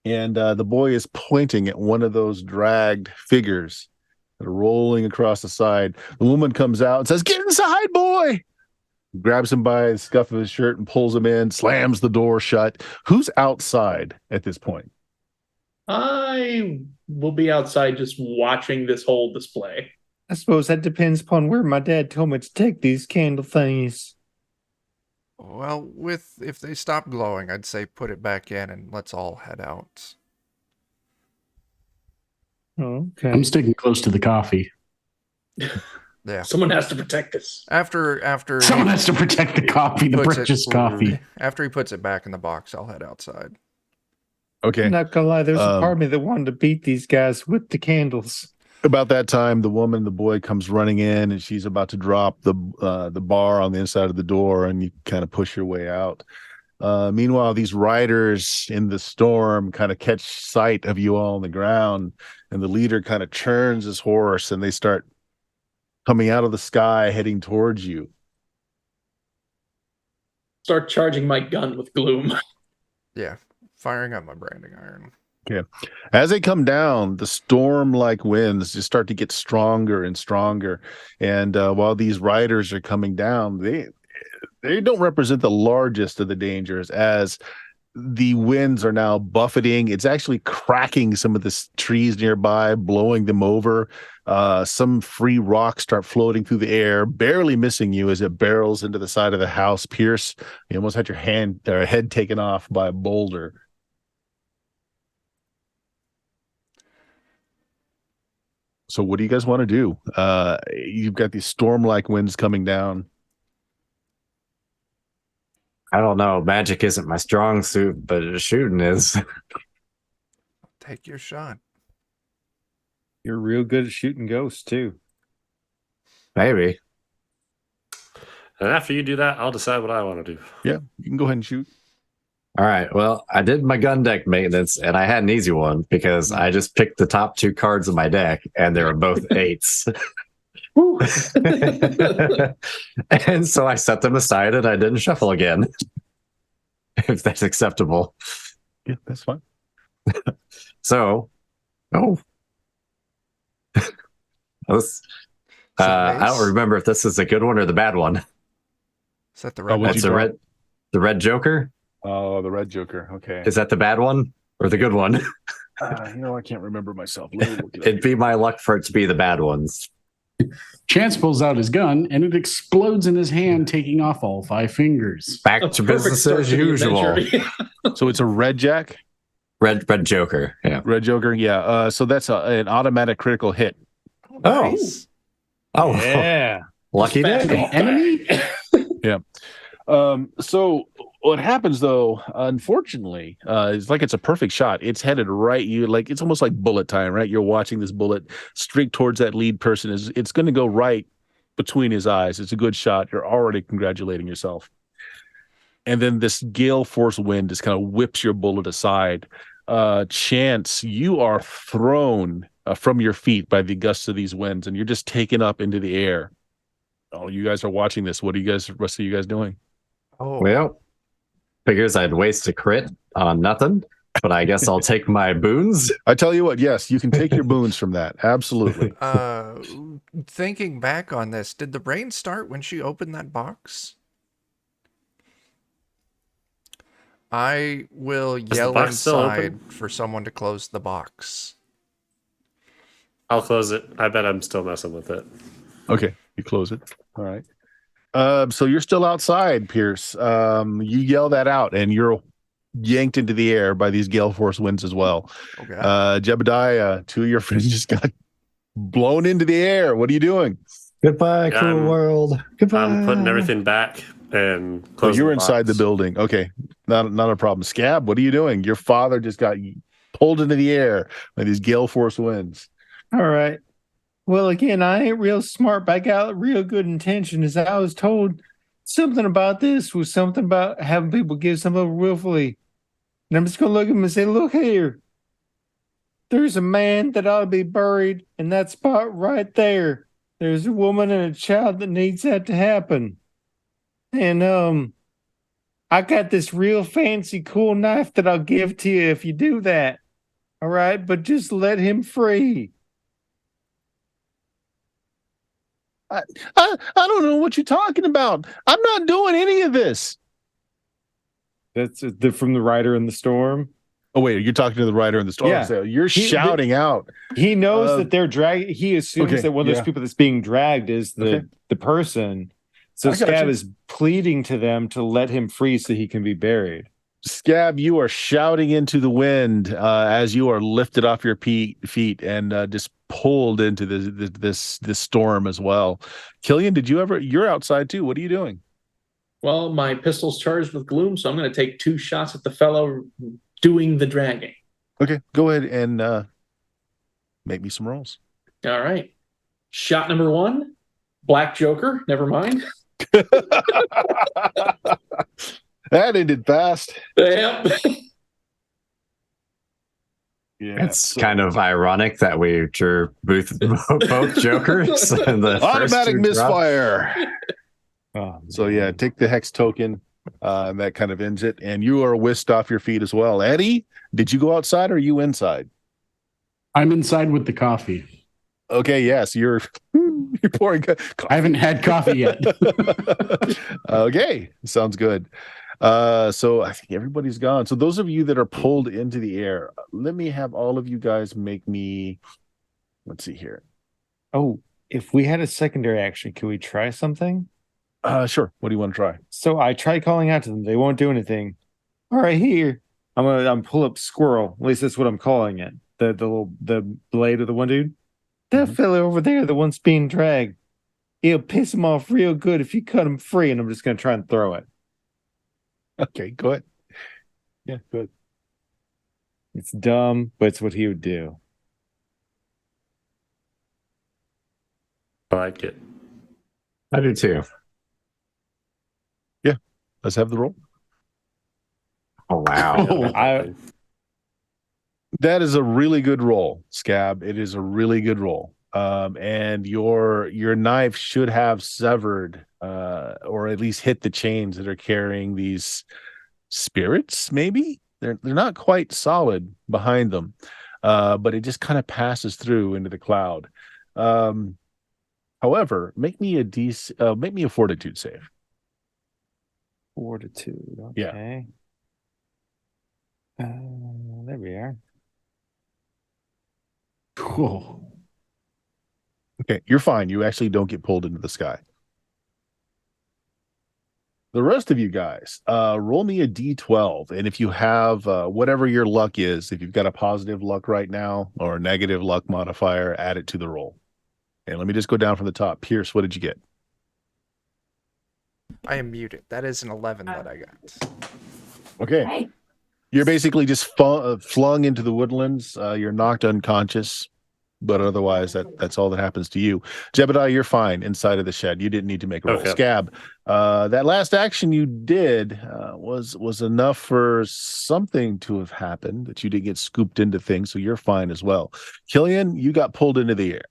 And the boy is pointing at one of those dragged figures that are rolling across the side. The woman comes out and says, "Get inside, boy!" Grabs him by the scuff of his shirt and pulls him in, slams the door shut. Who's outside at this point? I will be outside just watching this whole display. I suppose that depends upon where my dad told me to take these candle thingies. Well, if they stop glowing, I'd say put it back in and let's all head out. Okay. I'm sticking close to the coffee. Yeah. Someone has to protect this. After Someone has to protect the coffee, the puts it- precious coffee. After he puts it back in the box, I'll head outside. Okay. I'm not gonna lie, there's a part of me that wanted to beat these guys with the candles. About that time, the woman, the boy comes running in, and she's about to drop the bar on the inside of the door, and you kind of push your way out. Meanwhile, these riders in the storm kind of catch sight of you all on the ground, and the leader kind of turns his horse, and they start coming out of the sky, heading towards you. Start charging my gun with gloom. Yeah, firing up my branding iron. Okay. As they come down, the storm-like winds just start to get stronger and stronger. And while these riders are coming down, they don't represent the largest of the dangers, as the winds are now buffeting. It's actually cracking some of the trees nearby, blowing them over. Some free rocks start floating through the air, barely missing you as it barrels into the side of the house. Pierce, you almost had your head taken off by a boulder. So what do you guys want to do? You've got these storm-like winds coming down. I don't know. Magic isn't my strong suit, but shooting is. Take your shot. You're real good at shooting ghosts too. Maybe. And after you do that, I'll decide what I want to do. Yeah, you can go ahead and shoot. All right. Well, I did my gun deck maintenance, and I had an easy one because I just picked the top 2 cards of my deck, and they were both 8s. And so I set them aside, and I didn't shuffle again. If that's acceptable. Yeah, that's fine. So, I don't remember if this is a good one or the bad one. Is that the red? what'd That's you draw? the red Joker. Oh, the red Joker. Okay. Is that the bad one or the good one? I can't remember myself. Let me look it up. It'd be my luck for it to be the bad ones. Chance pulls out his gun and it explodes in his hand, taking off all 5 fingers. Back A to perfect business start as to the usual. adventure. So it's a red Jack? Red Joker. Yeah. Red Joker, yeah. So that's an automatic critical hit. Oh. Nice. Oh, Yeah. lucky Fast day. walk Enemy? So what happens though, unfortunately, it's like it's a perfect shot. It's headed right it's almost like bullet time, right? You're watching this bullet streak towards that lead person. It's going to go right between his eyes. It's a good shot. You're already congratulating yourself. And then this gale force wind just kind of whips your bullet aside. Chance, you are thrown from your feet by the gusts of these winds, and you're just taken up into the air. Oh, you guys are watching this. What are rest of you guys doing? Oh, Well, figures I'd waste a crit on nothing, but I guess I'll take my boons. I tell you what, yes, you can take your boons from that. Absolutely. thinking back on this, did the rain start when she opened that box? I will yell box still inside open? for someone to close the box. I'll close it. I bet I'm still messing with it. Okay, you close it. All right. So you're still outside, Pierce. You yell that out, and you're yanked into the air by these gale force winds as well. Okay. Jebediah, 2 of your friends just got blown into the air. What are you doing? Goodbye, Yeah, cruel world. Goodbye. I'm putting everything back and Oh, closing you're the inside the box. building. Okay, not a problem. Scab, what are you doing? Your father just got pulled into the air by these gale force winds. All right. Well, again, I ain't real smart, but I got real good intention. As I was told, something about this was something about having people give something up willfully. And I'm just going to look at him and say, look here. There's a man that ought to be buried in that spot right there. There's a woman and a child that needs that to happen. And I got this real fancy, cool knife that I'll give to you if you do that. All right, but just let him free. I don't know what you're talking about. I'm not doing any of this. That's from the Rider in the Storm. Oh, wait, you're talking to the rider in the storm. Yeah. So you're shouting out. He knows that they're dragging. He assumes okay, that one of those yeah. people that's being dragged is the person. So I got Scab you. is pleading to them to let him free so he can be buried. Scab, you are shouting into the wind as you are lifted off your feet and just pulled into this storm as well. Killian, you're outside too. What are you doing? Well, my pistol's charged with gloom, so I'm going to take 2 shots at the fellow doing the dragging. Okay, go ahead and make me some rolls. All right. Shot number 1, Black Joker. Never mind. That ended fast. Yep. Yeah, It's kind of ironic that we drew both jokers. And the automatic misfire. Oh, So yeah, take the hex token. And that kind of ends it. And you are whisked off your feet as well. Eddie, did you go outside or are you inside? I'm inside with the coffee. Okay, yes, you're pouring coffee. I haven't had coffee yet. Okay, sounds good. So I think everybody's gone. So those of you that are pulled into the air, let me have all of you guys make me, let's see here. Oh, if we had a secondary action, could we try something? Sure. What do you want to try? So I tried calling out to them. They won't do anything. All right, here. I'm pull up squirrel. At least that's what I'm calling it. The blade of the one dude. That fella over there, the one's being dragged. It'll piss him off real good if you cut him free, and I'm just gonna try and throw it. Okay, go ahead. Yeah, good. It's dumb, but it's what he would do. I like it. I do too. Yeah, let's have the roll. Oh, wow. That is a really good roll, Scab. It is a really good roll. And your knife should have severed or at least hit the chains that are carrying these spirits, maybe? They're not quite solid behind them. But it just kind of passes through into the cloud. However, make me a fortitude save. Fortitude. Okay. There we are. Cool. Okay, you're fine. You actually don't get pulled into the sky. The rest of you guys, roll me a d12. And if you have whatever your luck is, if you've got a positive luck right now or a negative luck modifier, add it to the roll. And let me just go down from the top. Pierce, what did you get? I am muted. That is an 11 that I got. Okay. You're basically just flung into the woodlands. You're knocked unconscious, but otherwise that's all that happens to you. Jebediah, you're fine inside of the shed. You didn't need to make a roll. Okay. Scab, that last action you did was enough for something to have happened, that you didn't get scooped into things, so you're fine as well. Killian, you got pulled into the air.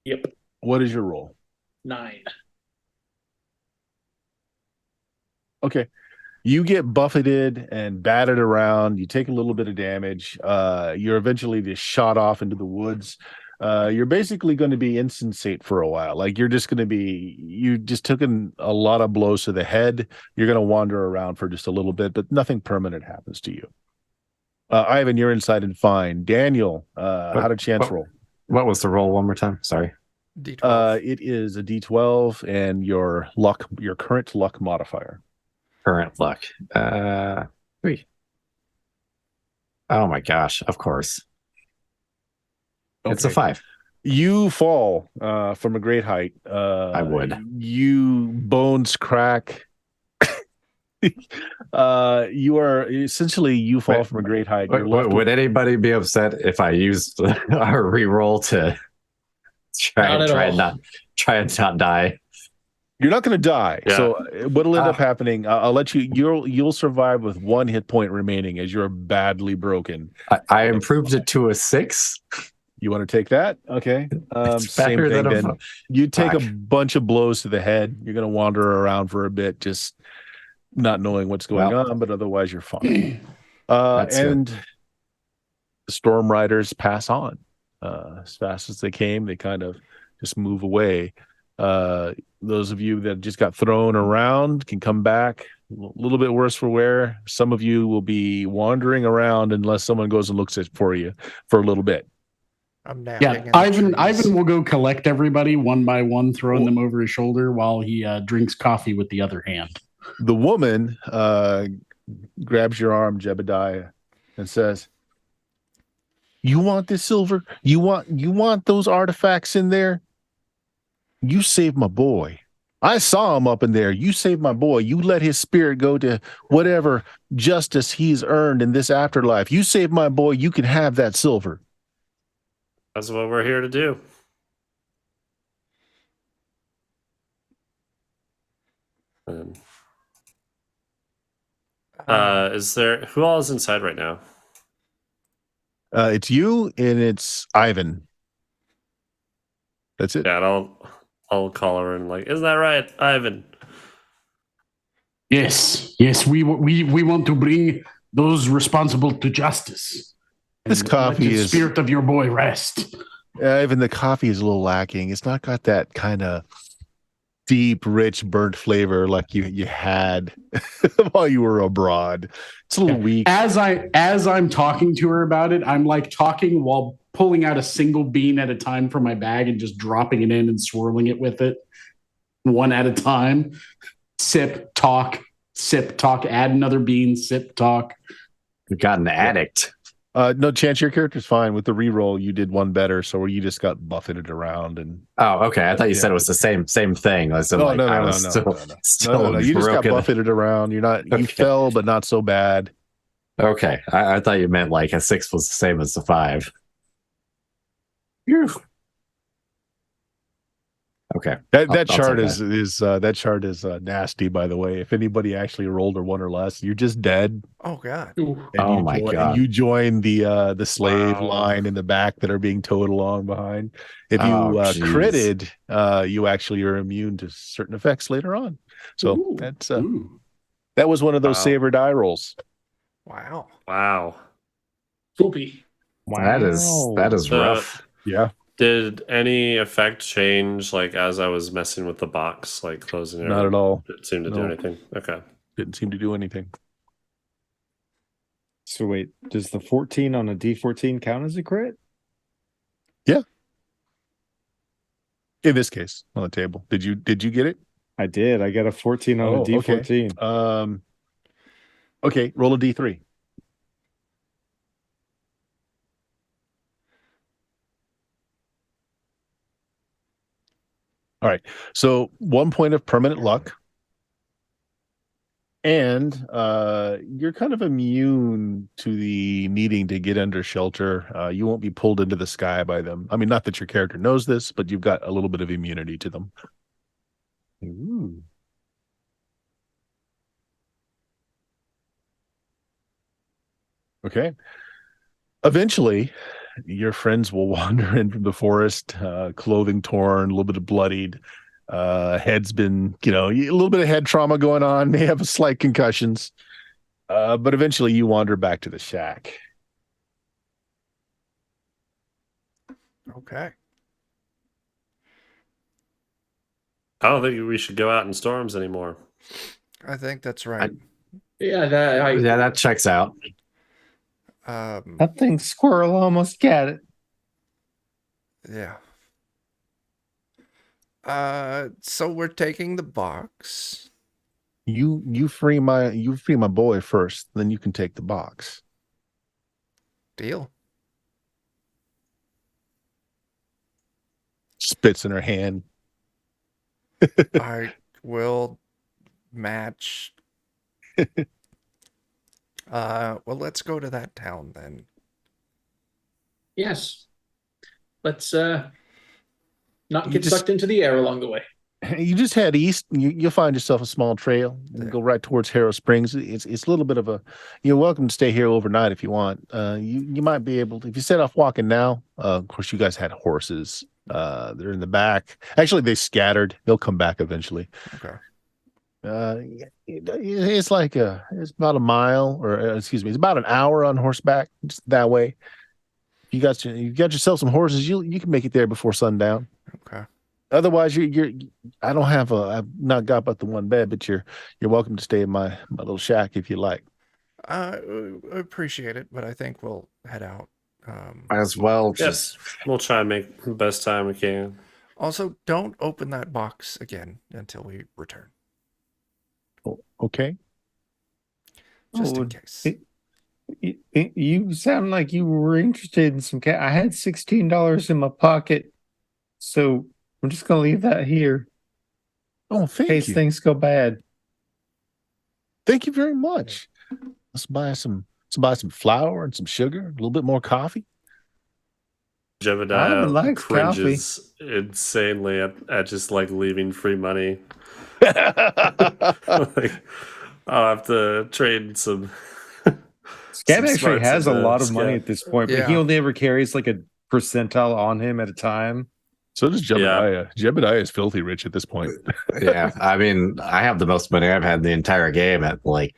Yep. What is your roll? 9. Okay. You get buffeted and batted around. You take a little bit of damage. You're eventually just shot off into the woods. You're basically going to be insensate for a while. Like you just took a lot of blows to the head. You're going to wander around for just a little bit, but nothing permanent happens to you. Ivan, you're inside and fine. Daniel, how did chance roll? What was the roll one more time? Sorry. D12. It is a D12 and your current luck modifier. Current luck. 3. Oh my gosh, of course. It's a 5. You fall from a great height. I would. You bones crack. You fall from a great height. Would anybody be upset if I used our reroll to try and not die? You're not going to die. Yeah. So what'll end up happening? I'll let you. You'll survive with 1 hit point remaining as you're badly broken. I improved it to a 6. You want to take that? Okay. Same better thing. than Then you take a 5. bunch of blows to the head. You're going to wander around for a bit, just not knowing what's going on, but otherwise you're fine. And the storm riders pass on as fast as they came. They kind of just move away. Those of you that just got thrown around can come back. A little bit worse for wear. Some of you will be wandering around unless someone goes and looks for you for a little bit. I'm napping. Yeah, in the Ivan trees. will go collect everybody one by one, throwing them over his shoulder while he drinks coffee with the other hand. The woman grabs your arm, Jebediah, and says, "You want this silver? You want those artifacts in there? You saved my boy. I saw him up in there. You saved my boy. You let his spirit go to whatever justice he's earned in this afterlife. You saved my boy. You can have that silver." That's what we're here to do. Is there who all is inside right now? It's you and it's Ivan. That's it. Yeah, and I'll call her and like, isn't that right, Ivan? Yes, we want to bring those responsible to justice. This coffee let the is spirit of your boy rest. Even the coffee is a little lacking. It's not got that kind of deep, rich, burnt flavor like you had while you were abroad. It's a little weak. As I'm talking to her about it, I'm like talking while pulling out a single bean at a time from my bag and just dropping it in and swirling it with it one at a time. Sip, talk, add another bean, sip, talk. You got an addict. No, Chance, your character's fine. With the reroll, you did one better, so you just got buffeted around and. Oh, okay. I thought you said it was the same thing. No. Still You just got broken. buffeted around. You're not. You fell, but not so bad. Okay, I thought you meant like a 6 was the same as the 5. Okay. That chart is nasty, by the way. If anybody actually rolled a 1 or less, you're just dead. Oh God. Oh my God. And you join the slave line in the back that are being towed along behind. If you critted, you actually are immune to certain effects later on. So that was one of those saber die rolls. Wow. Spoopy. Wow. That is rough. Yeah. Did any effect change like as I was messing with the box, like closing it? Not at all. Did it seem to do anything? Okay. Didn't seem to do anything. So wait, does the 14 on a D14 count as a crit? Yeah. In this case, on the table. Did you get it? I did. I got a 14 on a D14. Okay. Okay, roll a D3. All right. So 1 point of permanent luck. And you're kind of immune to the needing to get under shelter. You won't be pulled into the sky by them. I mean, not that your character knows this, but you've got a little bit of immunity to them. Ooh. Okay. Eventually, your friends will wander in from the forest, clothing torn, a little bit of bloodied. Head's been, a little bit of head trauma going on. May have slight concussions. But eventually you wander back to the shack. Okay. I don't think we should go out in storms anymore. I think that's right. That checks out. I think Squirrel almost got it. Yeah. So we're taking the box. You free my boy first, then you can take the box. Deal. Spits in her hand. I will match. Well, let's go to that town then. Yes. Let's not get sucked into the air along the way. You just head east. You'll find yourself a small trail and go right towards Harrow Springs. It's a little bit of a. You're welcome to stay here overnight if you want. You might be able to if you set off walking now. Of course, you guys had horses. They're in the back. Actually, they scattered. They'll come back eventually. Okay. It's about a mile, or excuse me, it's about an hour on horseback. Just that way. You got yourself some horses. You can make it there before sundown. Okay. Otherwise, I've not got but the one bed, but you're welcome to stay in my little shack if you like. I appreciate it, but I think we'll head out As well, Yes, just we'll try and make the best time we can. Also, don't open that box again until we return, Okay. just in Oh, case. you sound like you were interested in some cat. I had $16 in my pocket, so I'm just gonna leave that here Oh, in thank case you. things go bad. Thank you very much. Let's buy some flour and some sugar, a little bit more coffee. Ivan Jebediah likes coffee. cringes insanely at just like leaving free money. Like, I'll have to trade some. Scab some actually smarts has a into lot of money Scab. at this point, but he Yeah. only ever carries like a percentile on him at a time. So does Jebediah. Jebediah is filthy rich at this point. yeah. I mean, I have the most money I've had in the entire game at like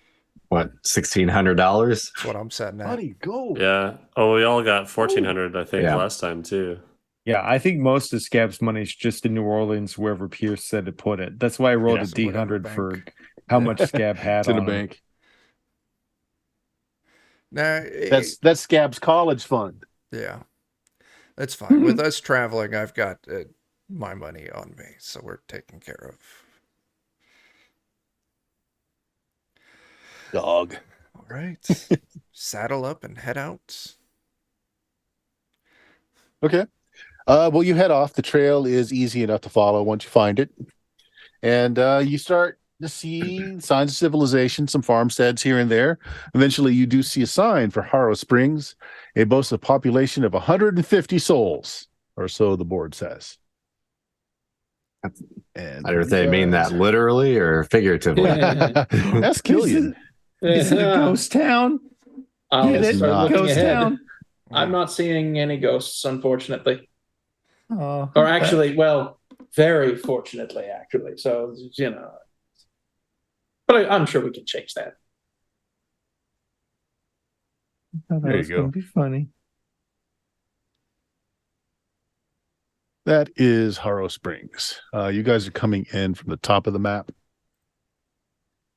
what $1,600. That's what I'm setting at. Buddy, go. Yeah. Oh, we all got 1,400, I think, Yeah. last time too. Yeah, I think most of Scab's money is just in New Orleans, wherever Pierce said to put it. That's why I rolled a whatever D100 for bank. how much Scab had It's in a on him. bank. Nah, That's Scab's college fund. yeah, that's fine. With us traveling, I've got my money on me, so we're taken care of. Dog. All right, saddle up and head out. Okay. Well, you head off. The trail is easy enough to follow once you find it. And you start to see signs of civilization, some farmsteads here and there. Eventually, you do see a sign for Harrow Springs. It boasts a population of 150 souls, or so the board says. And Whether they mean that literally or figuratively. That's Killian. Is it a ghost town? I'll Get it? start looking Ghost ahead. town. I'm not seeing any ghosts, unfortunately. Oh, Or actually, well, very fortunately, actually. So, but I'm sure we can change that. I thought There that you was go. going to be funny. That is Harrow Springs. You guys are coming in from the top of the map.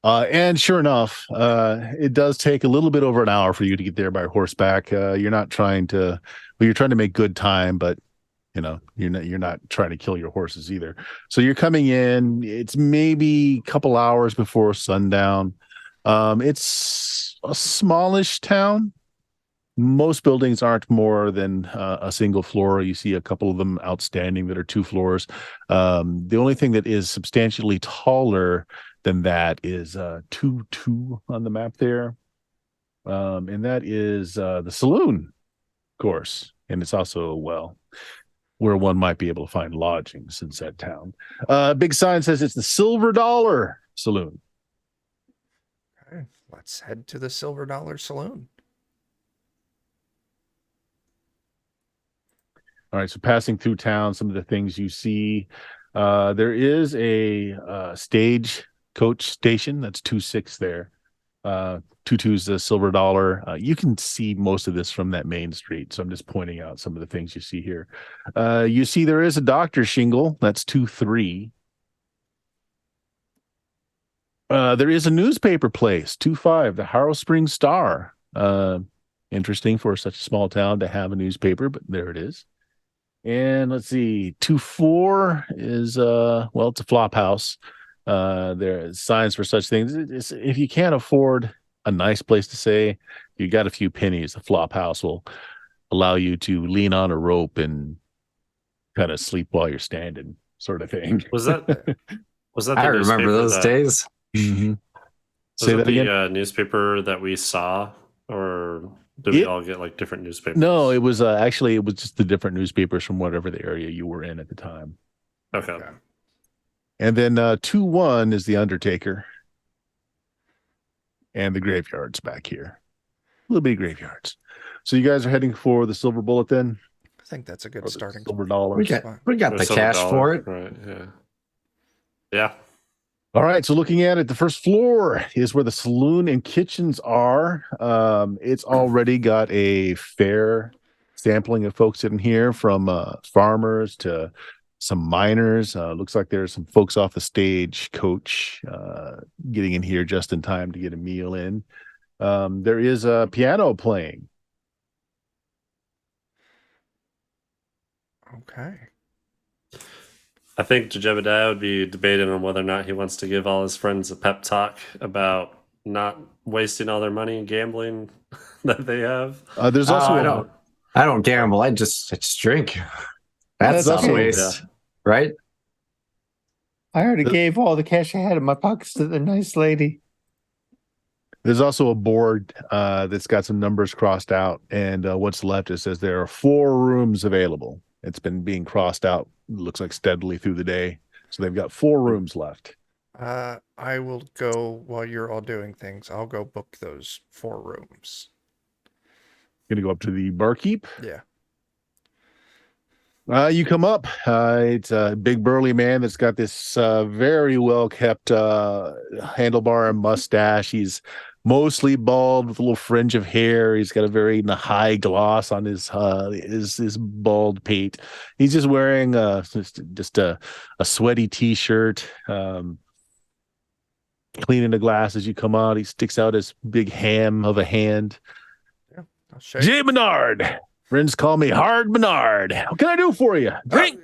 And sure enough, it does take a little bit over an hour for you to get there by horseback. You're not trying to, well, you're trying to make good time, but you're not trying to kill your horses either. So you're coming in. It's maybe a couple hours before sundown. It's a smallish town. Most buildings aren't more than a single floor. You see a couple of them outstanding that are 2 floors. The only thing that is substantially taller than that is 2-2 on the map there. And that is the saloon, of course. And it's also, well, where one might be able to find lodgings in said town. Big sign says it's the Silver Dollar Saloon. Okay, let's head to the Silver Dollar Saloon. All right, so passing through town, some of the things you see, there is a stage coach station. That's 2-6 there. 2-2's the Silver Dollar. You can see most of this from that main street, so I'm just pointing out some of the things you see here. You see there is a doctor shingle. That's 2-3. There is a newspaper place, 2-5, the Harrow Springs Star. Interesting for such a small town to have a newspaper, but there it is. And let's see, 2-4 is well, it's a flop house. There are signs for such things. If you can't afford a nice place to stay, you got a few pennies. The flop house will allow you to lean on a rope and kind of sleep while you're standing, sort of thing. Was that the I remember those days. Mm-hmm. Was Say that that the again? newspaper that we saw, or did we all get like different newspapers? No, it was actually it was just the different newspapers from whatever the area you were in at the time. Okay. And then 2-1 is the Undertaker. And the graveyards back here. Little bitty graveyards. So you guys are heading for the Silver Bullet then? I think that's a good Or the starting Silver point. Dollar. We got Or the Silver cash Dollar, for it. Right, yeah. Yeah. All right, so looking at it, the first floor is where the saloon and kitchens are. It's already got a fair sampling of folks in here, from farmers to some miners. Looks like there's some folks off the stage coach getting in here just in time to get a meal in. There is a piano playing. Okay. I think Jebediah would be debating on whether or not he wants to give all his friends a pep talk about not wasting all their money in gambling that they have. There's also I don't gamble. I just drink. That's not a true. waste, right? I already gave all the cash I had in my pockets to the nice lady. There's also a board that's got some numbers crossed out, and what's left, it says there are 4 rooms available. It's been being crossed out, looks like steadily through the day. So they've got 4 rooms left. I will go while you're all doing things. I'll go book those 4 rooms. Gonna go up to the barkeep. Yeah. You come up. It's a big burly man that's got this very well kept handlebar and mustache. He's mostly bald with a little fringe of hair. He's got a very high gloss on his bald pate. He's just wearing just a sweaty t-shirt. Cleaning the glass as you come out. He sticks out his big ham of a hand. Yeah, I'll shake. J. Bernard. Friends call me Hard Bernard. What can I do for you? Drink.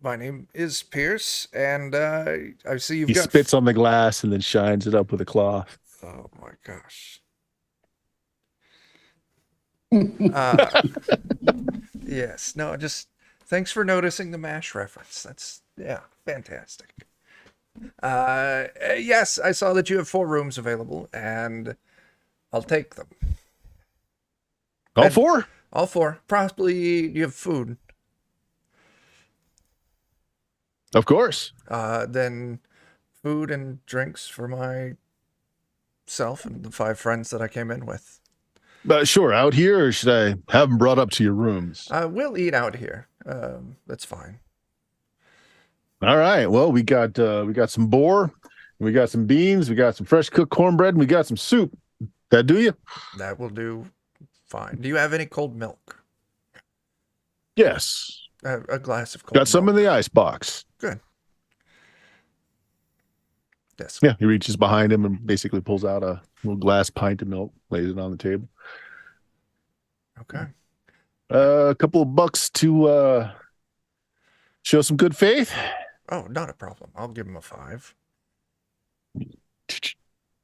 My name is Pierce, and I see you've He got... spits on the glass and then shines it up with a cloth. Oh, my gosh. Yes. No, just thanks for noticing the MASH reference. That's, yeah, fantastic. Yes, I saw that you have 4 rooms available, and I'll take them. All 4? All 4. Possibly you have food. Of course. Then food and drinks for myself and the 5 friends that I came in with. Sure. Out here, or should I have them brought up to your rooms? We'll eat out here. That's fine. All right. Well, we got some boar, we got some beans, we got some fresh cooked cornbread, and we got some soup. That do you? That will do fine. Do you have any cold milk? Yes. A glass of cold Got some milk. in the ice box. Good. Yes. Yeah. He reaches behind him and basically pulls out a little glass pint of milk, lays it on the table. Okay. A couple of bucks to show some good faith. Oh, not a problem. I'll give him a 5.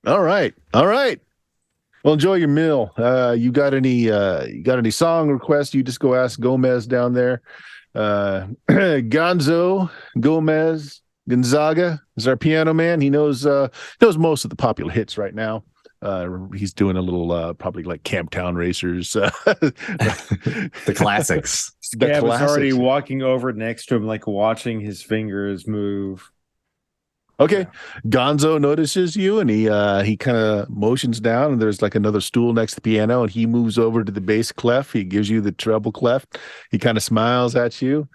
All right. Well, enjoy your meal. You got any song requests? You just go ask Gomez down there. Gonzaga is our piano man. He knows most of the popular hits right now. He's doing a little probably like Camptown Racers. The classics. Gab is already walking over next to him, like watching his fingers move. Okay. Yeah. Gonzo notices you and he kind of motions down, and there's like another stool next to the piano, and he moves over to the bass clef. He gives you the treble clef. He kind of smiles at you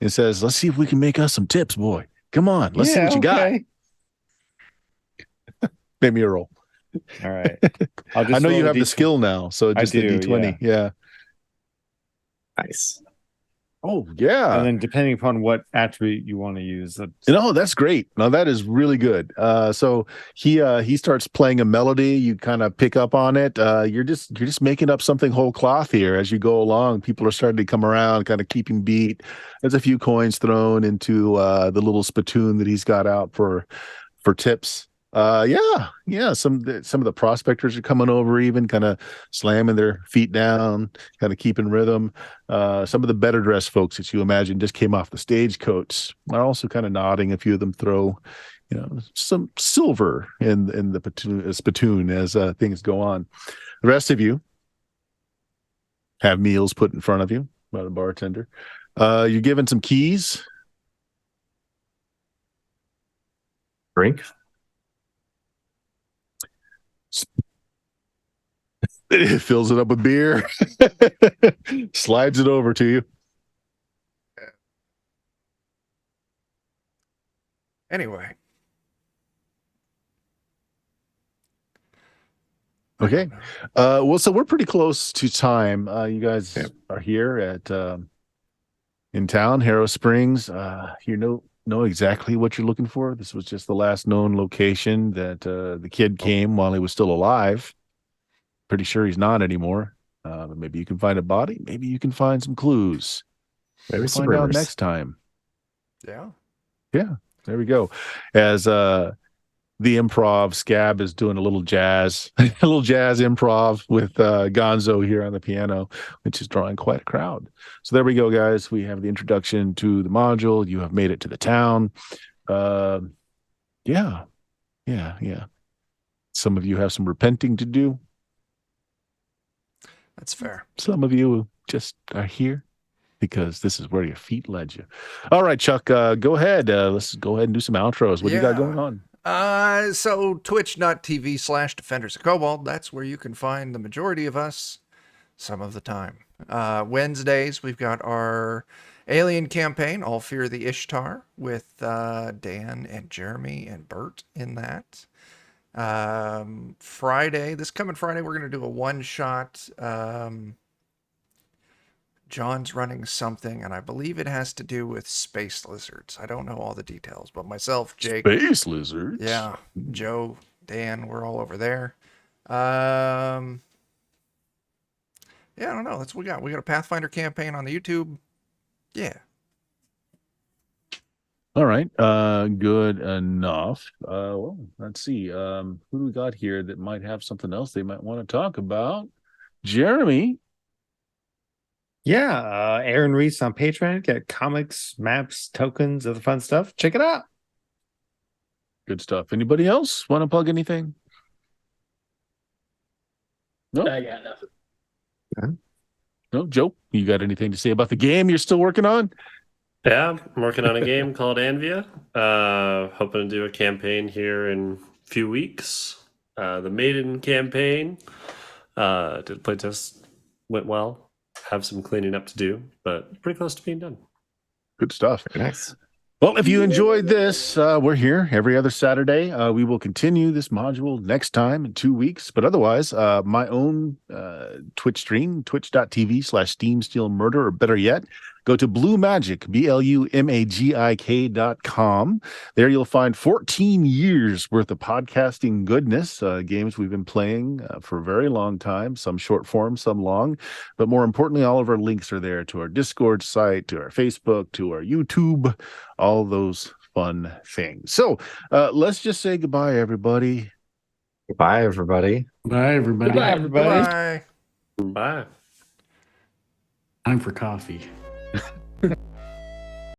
and says, "Let's see if we can make us some tips, boy. Come on, let's see what you got." Make me a roll. All right. I know you have the skill now, so just I do, a D20. Yeah. Nice. Oh, yeah. And then depending upon what attribute you want to use. That's great. No, that is really good. So he starts playing a melody. You kind of pick up on it. You're just making up something whole cloth here as you go along. People are starting to come around, kind of keeping beat. There's a few coins thrown into the little spittoon that he's got out for tips. Some of the prospectors are coming over, even kind of slamming their feet down, kind of keeping rhythm. Some of the better dressed folks that you imagine just came off the stagecoach are also kind of nodding. A few of them throw, some silver in the spittoon as things go on. The rest of you have meals put in front of you by the bartender. You're given some keys. Drink. It fills it up with beer, slides it over to you. Anyway. Okay. Well, so we're pretty close to time. You guys are here at in town, Harrow Springs. You know exactly what you're looking for. This was just the last known location that the kid came while he was still alive. Pretty sure he's not anymore. But maybe you can find a body. Maybe you can find some clues. We'll find out next time. Yeah. There we go. As the improv Scab is doing a little jazz improv with Gonzo here on the piano, which is drawing quite a crowd. So there we go, guys. We have the introduction to the module. You have made it to the town. Yeah. Some of you have some repenting to do. That's fair. Some of you just are here because this is where your feet led you. All right, Chuck, go ahead. Let's go ahead and do some outros. What do you got going on? So twitch.tv/Defenders of Cobalt. That's where you can find the majority of us some of the time. Wednesdays, we've got our Alien campaign, All Fear the Ishtar, with Dan and Jeremy and Bert in that. This coming Friday, we're going to do a one-shot. John's running something, and I believe it has to do with space lizards. I don't know all the details, but myself, Jake. Space lizards? Yeah. Joe, Dan, we're all over there. Yeah, I don't know. That's what we got. We got a Pathfinder campaign on the YouTube. Yeah. All right. Good enough. Well, let's see. Who do we got here that might have something else they might want to talk about? Jeremy. Yeah, Aaron Reese on Patreon. Get comics, maps, tokens, other fun stuff. Check it out. Good stuff. Anybody else want to plug anything? No, I got nothing. No, Joe, you got anything to say about the game you're still working on? Yeah, I'm working on a game called Anvia. Hoping to do a campaign here in a few weeks. The Maiden campaign. Did a playtest, went well. Have some cleaning up to do, but pretty close to being done. Good stuff. Very nice. Well, if you enjoyed this, we're here every other Saturday. We will continue this module next time in 2 weeks. But otherwise, my own Twitch stream, twitch.tv/SteamSteelMurder, or better yet, go to Blue Magic, BLUMAGIK.com. There you'll find 14 years worth of podcasting goodness, games we've been playing for a very long time, some short form, some long. But more importantly, all of our links are there to our Discord site, to our Facebook, to our YouTube, all those fun things. So let's just say goodbye, everybody. Goodbye, everybody. Bye, everybody. Goodbye, everybody. Bye. Bye. Time for coffee.